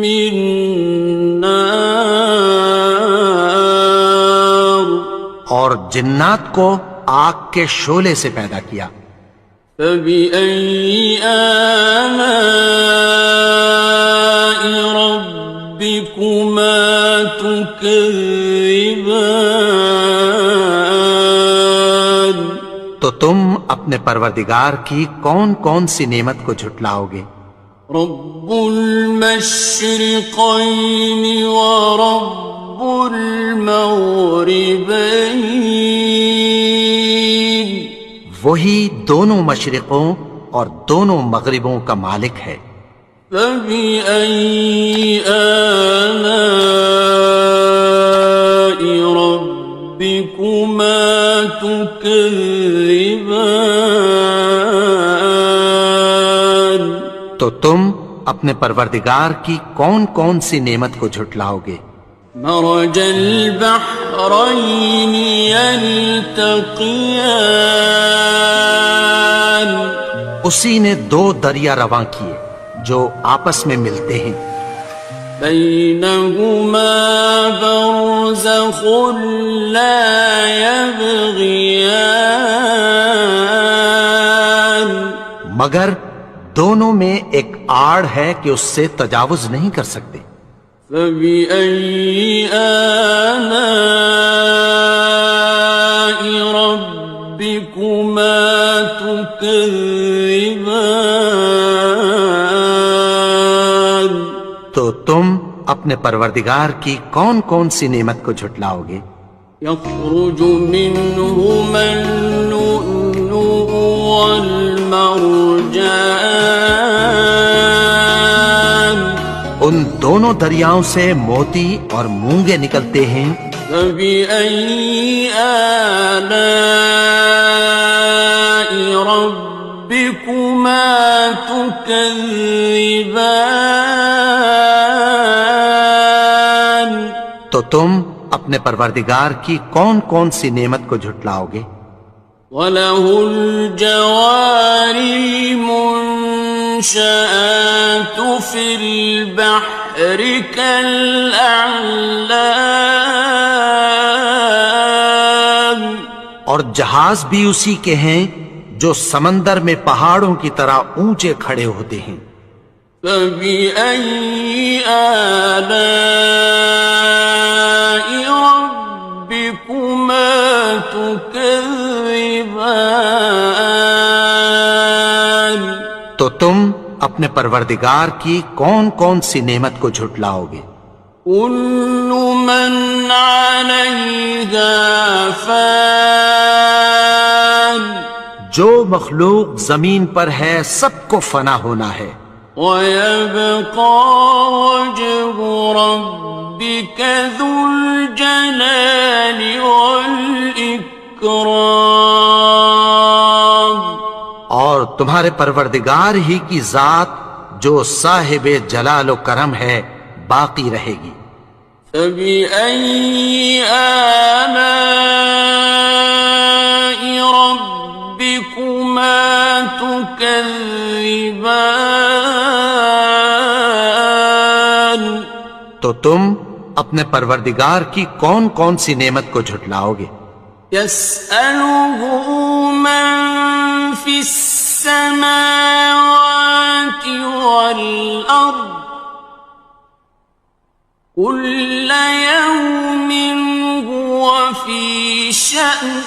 من نار، اور جنات کو آگ کے شعلے سے پیدا کیا۔ فبأي آلاء ربكما تكذبان؟ تو تم اپنے پروردگار کی کون کون سی نعمت کو جھٹلاؤ گے؟ رب المشرقين ورب المغربين، وہی دونوں مشرقوں اور دونوں مغربوں کا مالک ہے۔ فبأي آلاء ربكما تكذبان؟ تو تم اپنے پروردگار کی کون کون سی نعمت کو جھٹلاؤ گے؟ مرج البحرين يلتقيان، اسی نے دو دریا رواں کیے جو آپس میں ملتے ہیں، بينهما برزخ لا يبغيان، مگر دونوں میں ایک آڑ ہے کہ اس سے تجاوز نہیں کر سکتے۔ فبأي آلاء ربكما تكذبان؟ تو تم اپنے پروردگار کی کون کون سی نعمت کو جھٹلاؤ گے؟ يخرج منهما اللؤلؤ والمرجان، ان دونوں دریاؤں سے موتی اور مونگے نکلتے ہیں۔ فبأي آلاء ربكما تكذبان؟ تو تم اپنے پروردگار کی کون کون سی نعمت کو جھٹلاؤ گے؟ وَلَهُ الْجَوَارِ الْمُنشَآتُ فِي الْبَحْرِ كَالْأَعْلَامِ، اور جہاز بھی اسی کے ہیں جو سمندر میں پہاڑوں کی طرح اونچے کھڑے ہوتے ہیں۔ فبأي آلاء ربكما تكذبان؟ تو تم اپنے پروردگار کی کون کون سی نعمت کو جھٹلاؤ گے؟ كل من عليها فان، جو مخلوق زمین پر ہے سب کو فنا ہونا ہے، ويبقى وجه ربك ذو الجلال والإكرام، اور تمہارے پروردگار ہی کی ذات جو صاحب جلال و کرم ہے باقی رہے گی۔ فبأي آلاء ربكما تكذبان؟ تو تم اپنے پروردگار کی کون کون سی نعمت کو جھٹلاؤ گے؟ يسأله من في السماوات والأرض كل يوم هو في شأن،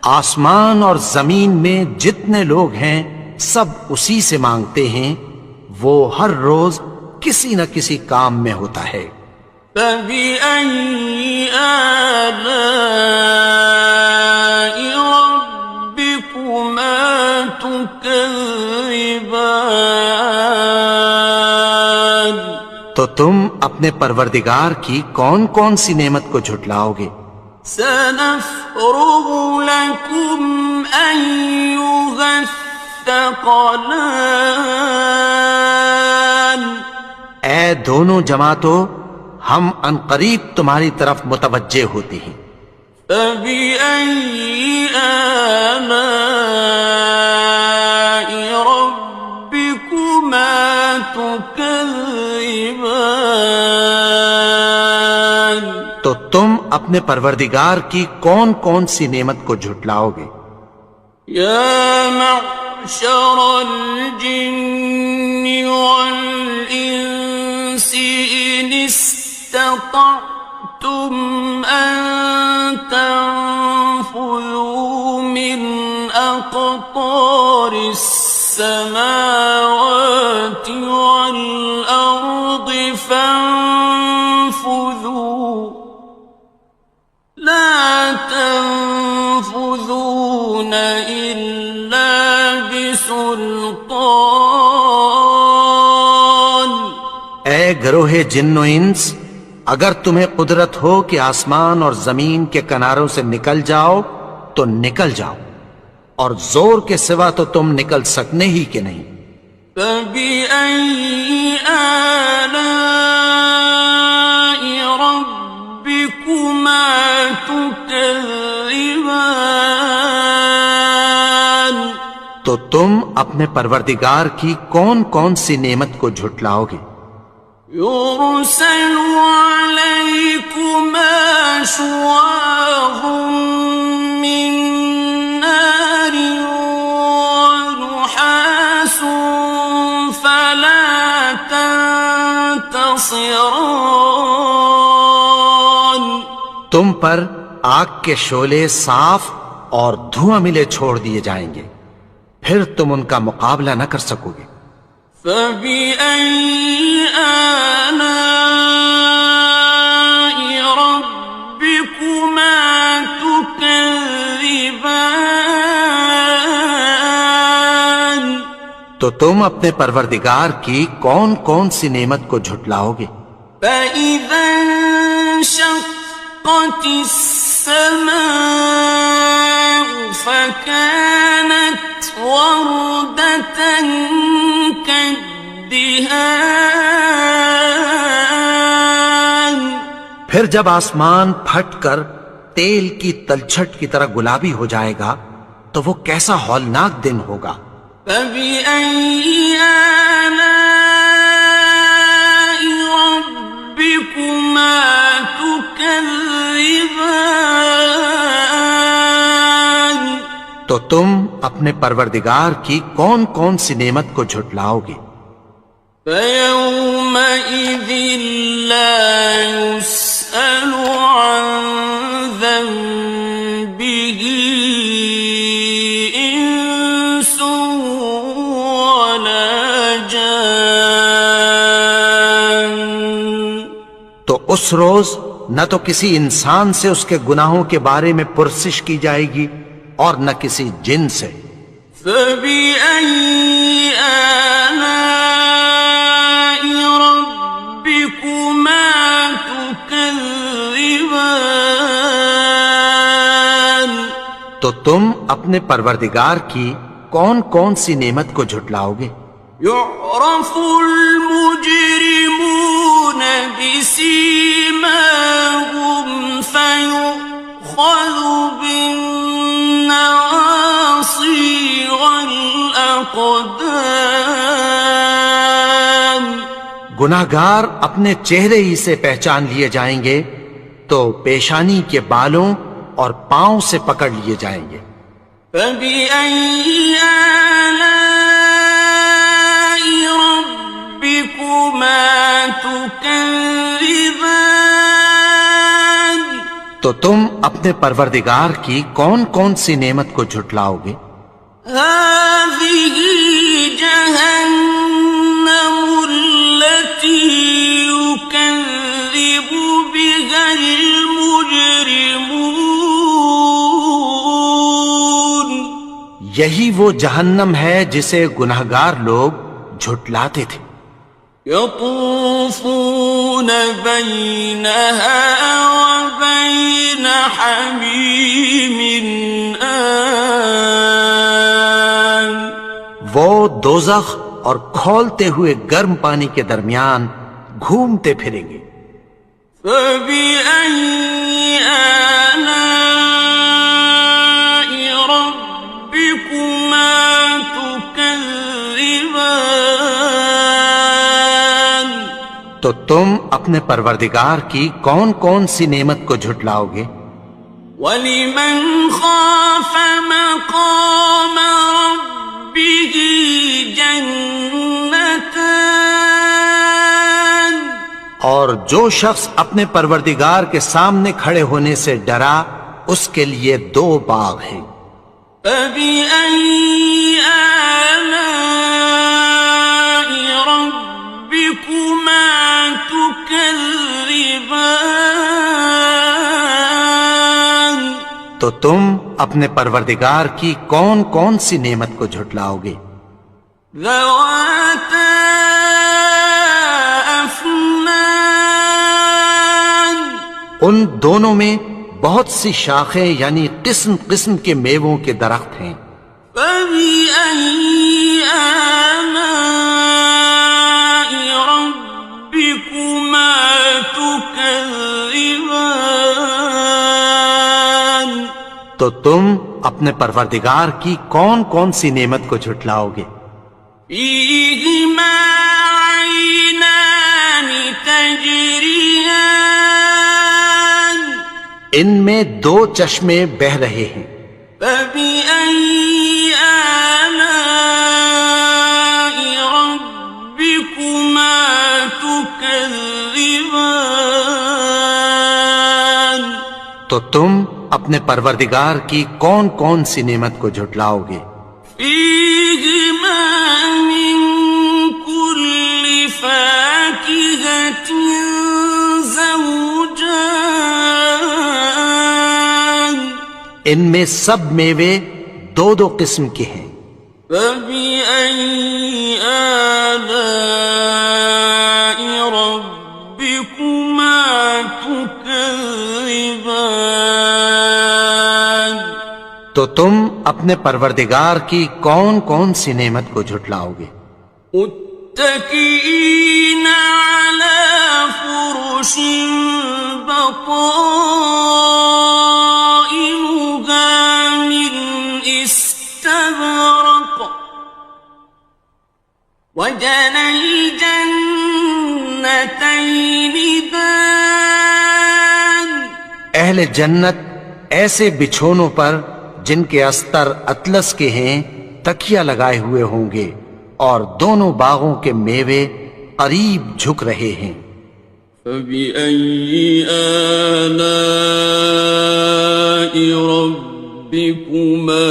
آسمان اور زمین میں جتنے لوگ ہیں سب اسی سے مانگتے ہیں، وہ ہر روز کسی نہ کسی کام میں ہوتا ہے۔ فَبِأَيِّ آلَاءِ رَبِّكُمَا تُكَذِّبَانِ؟ تو تم اپنے پروردگار کی کون کون سی نعمت کو جھٹلاؤ گے؟ سَنَفْرُغُ لَكُمْ أَيُّهَ الثَّقَلَانِ۔ اے دونوں جماعتوں، ہم عنقریب تمہاری طرف متوجہ ہوتے ہیں۔ فَبِأَيِّ آلَاءِ رَبِّكُمَا تُكَذِّبَانِ؟ تو تم اپنے پروردگار کی کون کون سی نعمت کو جھٹلاؤ گے؟ یا معشر الجن والانس ان استطعتم ان تنفذوا من اقطار السماوات والارض فانفذوا لا تنفذون إلا بسلطان۔ اے گروہ جن و انس، اگر تمہیں قدرت ہو کہ آسمان اور زمین کے کناروں سے نکل جاؤ تو نکل جاؤ، اور زور کے سوا تو تم نکل سکنے ہی کہ نہیں۔ فَبِأَيِّ آلَاءِ رَبِّكُمَا تُكَذِّبَانِ؟ تو تم اپنے پروردگار کی کون کون سی نعمت کو جھٹلاؤ گے؟ يُرْسَلُ عَلَيْكُمَا شُوَاظٌ مِّن نَّارٍ وَنُحَاسٌ فَلَا تَنتَصِرَانِ؟ تم پر آگ کے شعلے صاف اور دھواں ملے چھوڑ دیے جائیں گے، پھر تم ان کا مقابلہ نہ کر سکو گے۔ فَبِأَيِّ آلَاءِ رَبِّكُمَا تُكَذِّبَانِ؟ تو تم اپنے پروردگار کی کون کون سی نعمت کو جھٹلاؤ گے؟ فَإِذَا انشَقَّتِ السَّمَاءُ فَكَانَتْ وَرْدَةً كَالدِّهَانِ؟ پھر جب آسمان پھٹ کر تیل کی تلچھٹ کی طرح گلابی ہو جائے گا تو وہ کیسا ہولناک دن ہوگا۔ فَبِأَيِّ آلَاءِ رَبِّكُمَا تُكَذِّبَانِ؟ تو تم اپنے پروردگار کی کون کون سی نعمت کو جھٹلاؤ گے؟ فَيَوْمَئِذٍ لَا يُسْأَلُ عَنْ ذَنبِهِ إِنسٌ وَلَا جَانٌ۔ تو اس روز نہ تو کسی انسان سے اس کے گناہوں کے بارے میں پرسش کی جائے گی اور نہ کسی جن سے۔ فَبِأَيِّ آلَاءِ رَبِّكُمَا تُكَذِّبَانِ؟ تو تم اپنے پروردگار کی کون کون سی نعمت کو جھٹلاؤ گے؟ يُعْرَفُ الْمُجْرِمُونَ بِسِيمَاهُمْ فَيُؤْخَذُ بِالنَّوَاصِي وَالْأَقْدَامِ۔ گناہگار اپنے چہرے ہی سے پہچان لیے جائیں گے تو پیشانی کے بالوں اور پاؤں سے پکڑ لیے جائیں گے۔ فَبِأَيِّ آلَاءِ رَبِّكُمَا تُكَذِّبَانِ؟ تو تم اپنے پروردگار کی کون کون سی نعمت کو جھٹلاؤ گے؟ هَٰذِهِ جَهَنَّمُ یہی وہ جہنم ہے جسے گنہگار لوگ جھٹلاتے تھے۔ يطوفون بينها وبين حميم آن وہ دوزخ اور کھولتے ہوئے گرم پانی کے درمیان گھومتے پھریں گے۔ فبأي آلاء ربكما تكذبان تو تم اپنے پروردگار کی کون کون سی نعمت کو جھٹلاؤ گے؟ وَلِمَنْ خَافَ مَقَامَ رَبِّهِ جَنَّتَانِ اور جو شخص اپنے پروردگار کے سامنے کھڑے ہونے سے ڈرا اس کے لیے 2 باغ ہیں۔ فَبِأَيِّ آلَاءِ رَبِّكُمَا تُكَذِّبَانِ تو تم اپنے پروردگار کی کون کون سی نعمت کو جھٹلاؤ گے؟ ذَوَاتَا أَفْنَانٍ ان دونوں میں بہت سی شاخیں یعنی قسم قسم کے میووں کے درخت ہیں۔ فَبِأَيِّ آلَاءِ رَبِّكُمَا تُكَذِّبَانِ تو تم اپنے پروردگار کی کون کون سی نعمت کو جھٹلاؤ گے؟ فِيهِمَا عَيْنَانِ تَجْرِيَانِ ان میں 2 چشمے بہ رہے ہیں۔ فَبِأَيِّ آلَاءِ رَبِّكُمَا تُكَذِّبَانِ تو تم اپنے پروردگار کی کون کون سی نعمت کو جھٹلاؤ گے؟ فِيهِمَا مِن كُلِّ فَاكِهَةٍ زَوْجَانِ ان میں سب میوے 2 قسم کے ہیں۔ فَبِأَيِّ آلَاءِ رَبِّكُمَا تُكَذِّبَانِ تو تم اپنے پروردگار کی کون کون سی نعمت کو جھٹلاؤ گے؟ متكئين على فرش بطائنها من استبرق وجنى الجنتين دان اہل جنت ایسے بچھونوں پر جن کے استر اطلس کے ہیں تکیہ لگائے ہوئے ہوں گے اور دونوں باغوں کے میوے قریب جھک رہے ہیں۔ فَبِأَيِّ آلَاءِ رَبِّكُمَا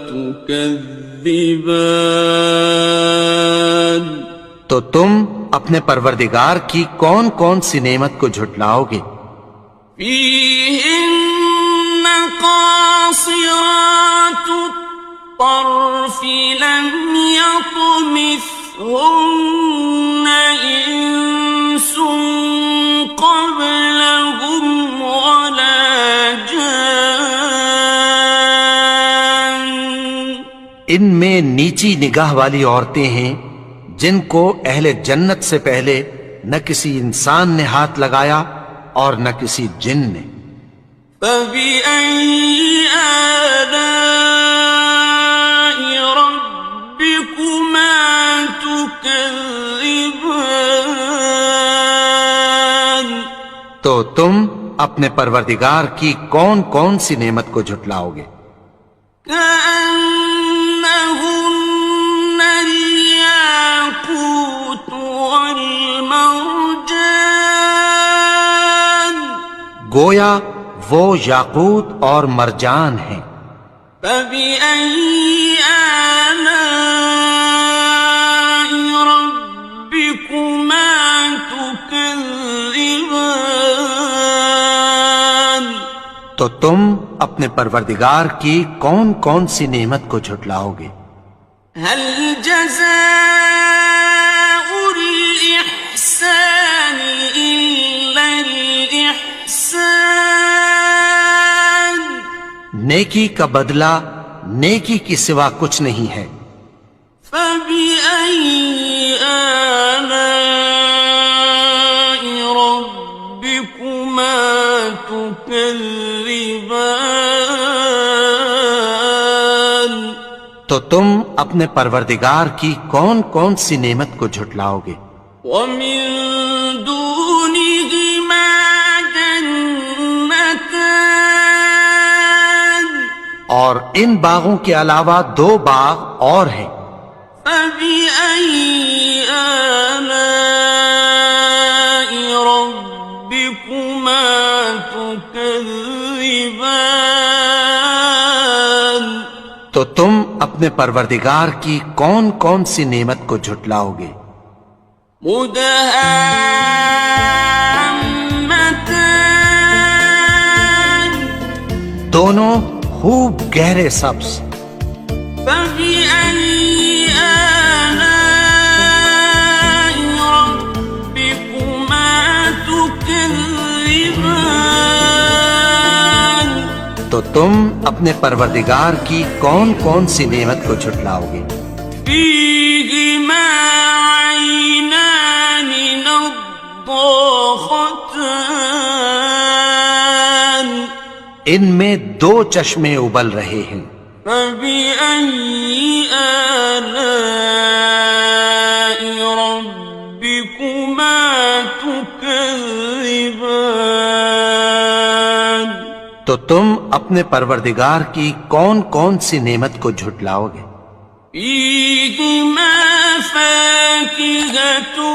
تُكَذِّبَانِ تو تم اپنے پروردگار کی کون کون سی نعمت کو جھٹلاؤ گے؟ فِيهِنَّ قَاصِرَاتُ الطَّرْفِ لَمْ يَطْمِثْهُنَّ إِنسٌ قَبْلَهُمْ وَلَا جَانٌّ ان میں نیچی نگاہ والی عورتیں ہیں جن کو اہل جنت سے پہلے نہ کسی انسان نے ہاتھ لگایا اور نہ کسی جن نے۔ فَبِأَيِّ آلَاءِ رَبِّكُمَا تُكَذِّبَانِ تو تم اپنے پروردگار کی کون کون سی نعمت کو جھٹلاؤ گے؟ كَأَنَّهُنَّ الْيَاقُوتُ وَالْمَرْجَانُ گویا وہ یاقوت اور مرجان ہیں۔ فَبِأَيِّ آلَاءِ رَبِّكُمَا تُكَذِّبَانِ تو تم اپنے اپنے پروردگار کی کون کون سی نعمت کو جھٹلاؤ گے؟ هل جزاء الإحسان إلا الإحسان؟ نیکی کا بدلہ نیکی کی سوا کچھ نہیں ہے۔ فبأي آلاء ربكما تكذبان؟ تو تم اپنے پروردگار کی کون کون سی نعمت کو جھٹلاؤ گے؟ ومن دونهما جنتان؟ اور ان باغوں کے علاوہ دو باغ اور ہیں۔ فبأي آلاء ربكما تكذبان؟ تو تم اپنے پروردگار کی کون کون سی نعمت کو جھٹلاؤ گے؟ مدہامتان؟ دونوں خوب گہرے سبز۔ فبأي آلاء ربكما تكذبان؟ تو تم اپنے پروردگار کی کون کون سی نعمت کو جھٹلاؤ گے؟ فيهما عينان نضاختان؟ ان میں دو چشمے ابل رہے ہیں۔ فبأي آلاء ربكما تكذبان؟ تو تم اپنے پروردگار کی کون کون سی نعمت کو جھٹلاؤ گے؟ فيهما فاكهة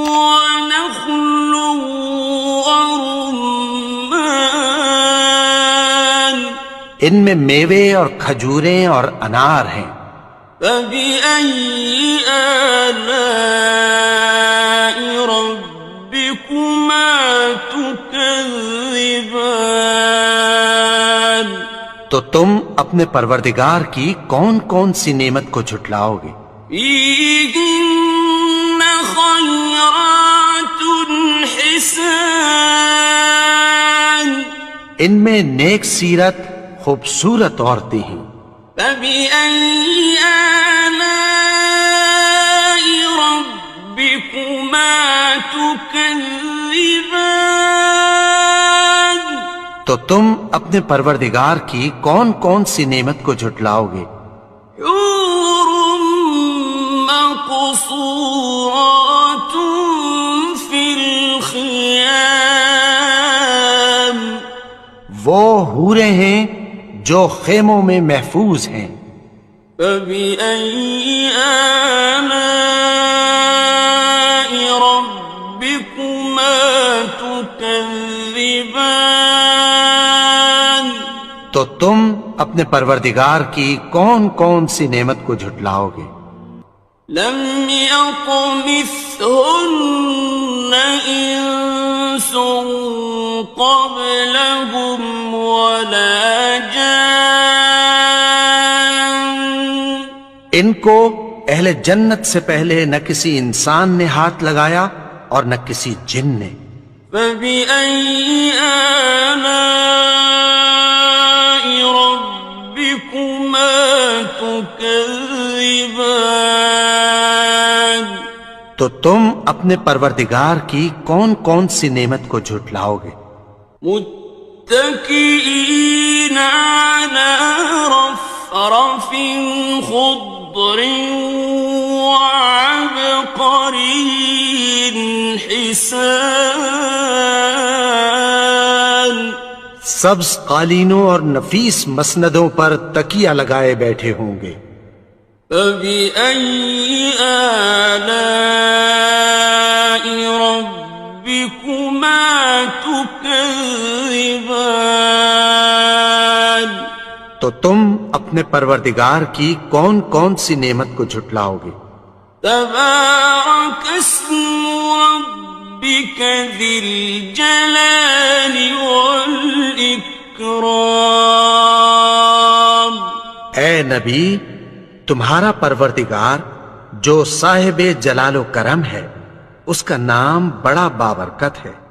ونخل ورمان؟ ان میں میوے اور کھجوریں اور انار ہیں۔ فبأي آلاء ربكما تكذبان؟ تو تم اپنے پروردگار کی کون کون سی نعمت کو جھٹلاؤ گے؟ فيهن خيرات حسان؟ ان میں نیک سیرت خوبصورت عورتیں ہیں۔ فبأي آلاء ربكما تكذبان؟ تو تم اپنے پروردگار کی کون کون سی نعمت کو جھٹلاؤ گے؟ حور مقصورات في الخيام؟ وہ حوریں ہیں جو خیموں میں محفوظ ہیں۔ فبأي آلاء ربكما تكذبان؟ تو تم اپنے پروردگار کی کون کون سی نعمت کو جھٹلاؤ گے؟ لم يطمثهن إنس قبلهم ولا جان؟ ان کو اہل جنت سے پہلے نہ کسی انسان نے ہاتھ لگایا اور نہ کسی جن نے۔ فبأي آلاء ربكما تكذبان؟ تو تم اپنے پروردگار کی کون کون سی نعمت کو جھٹلاؤ گے؟ متكئين على رفرف خضر وعبقري حسان؟ سبز قالینوں اور نفیس مسندوں پر تکیہ لگائے بیٹھے ہوں گے۔ فبأي آلاء ربكما تكذبان؟ تو تم اپنے پروردگار کی کون کون سی نعمت کو جھٹلاؤ گے؟ تبارك اسم ربك ذي الجلال والإكرام؟ والإكرام. اے نبی، تمہارا پروردگار جو صاحب جلال و کرم ہے، اس کا نام بڑا بابرکت ہے.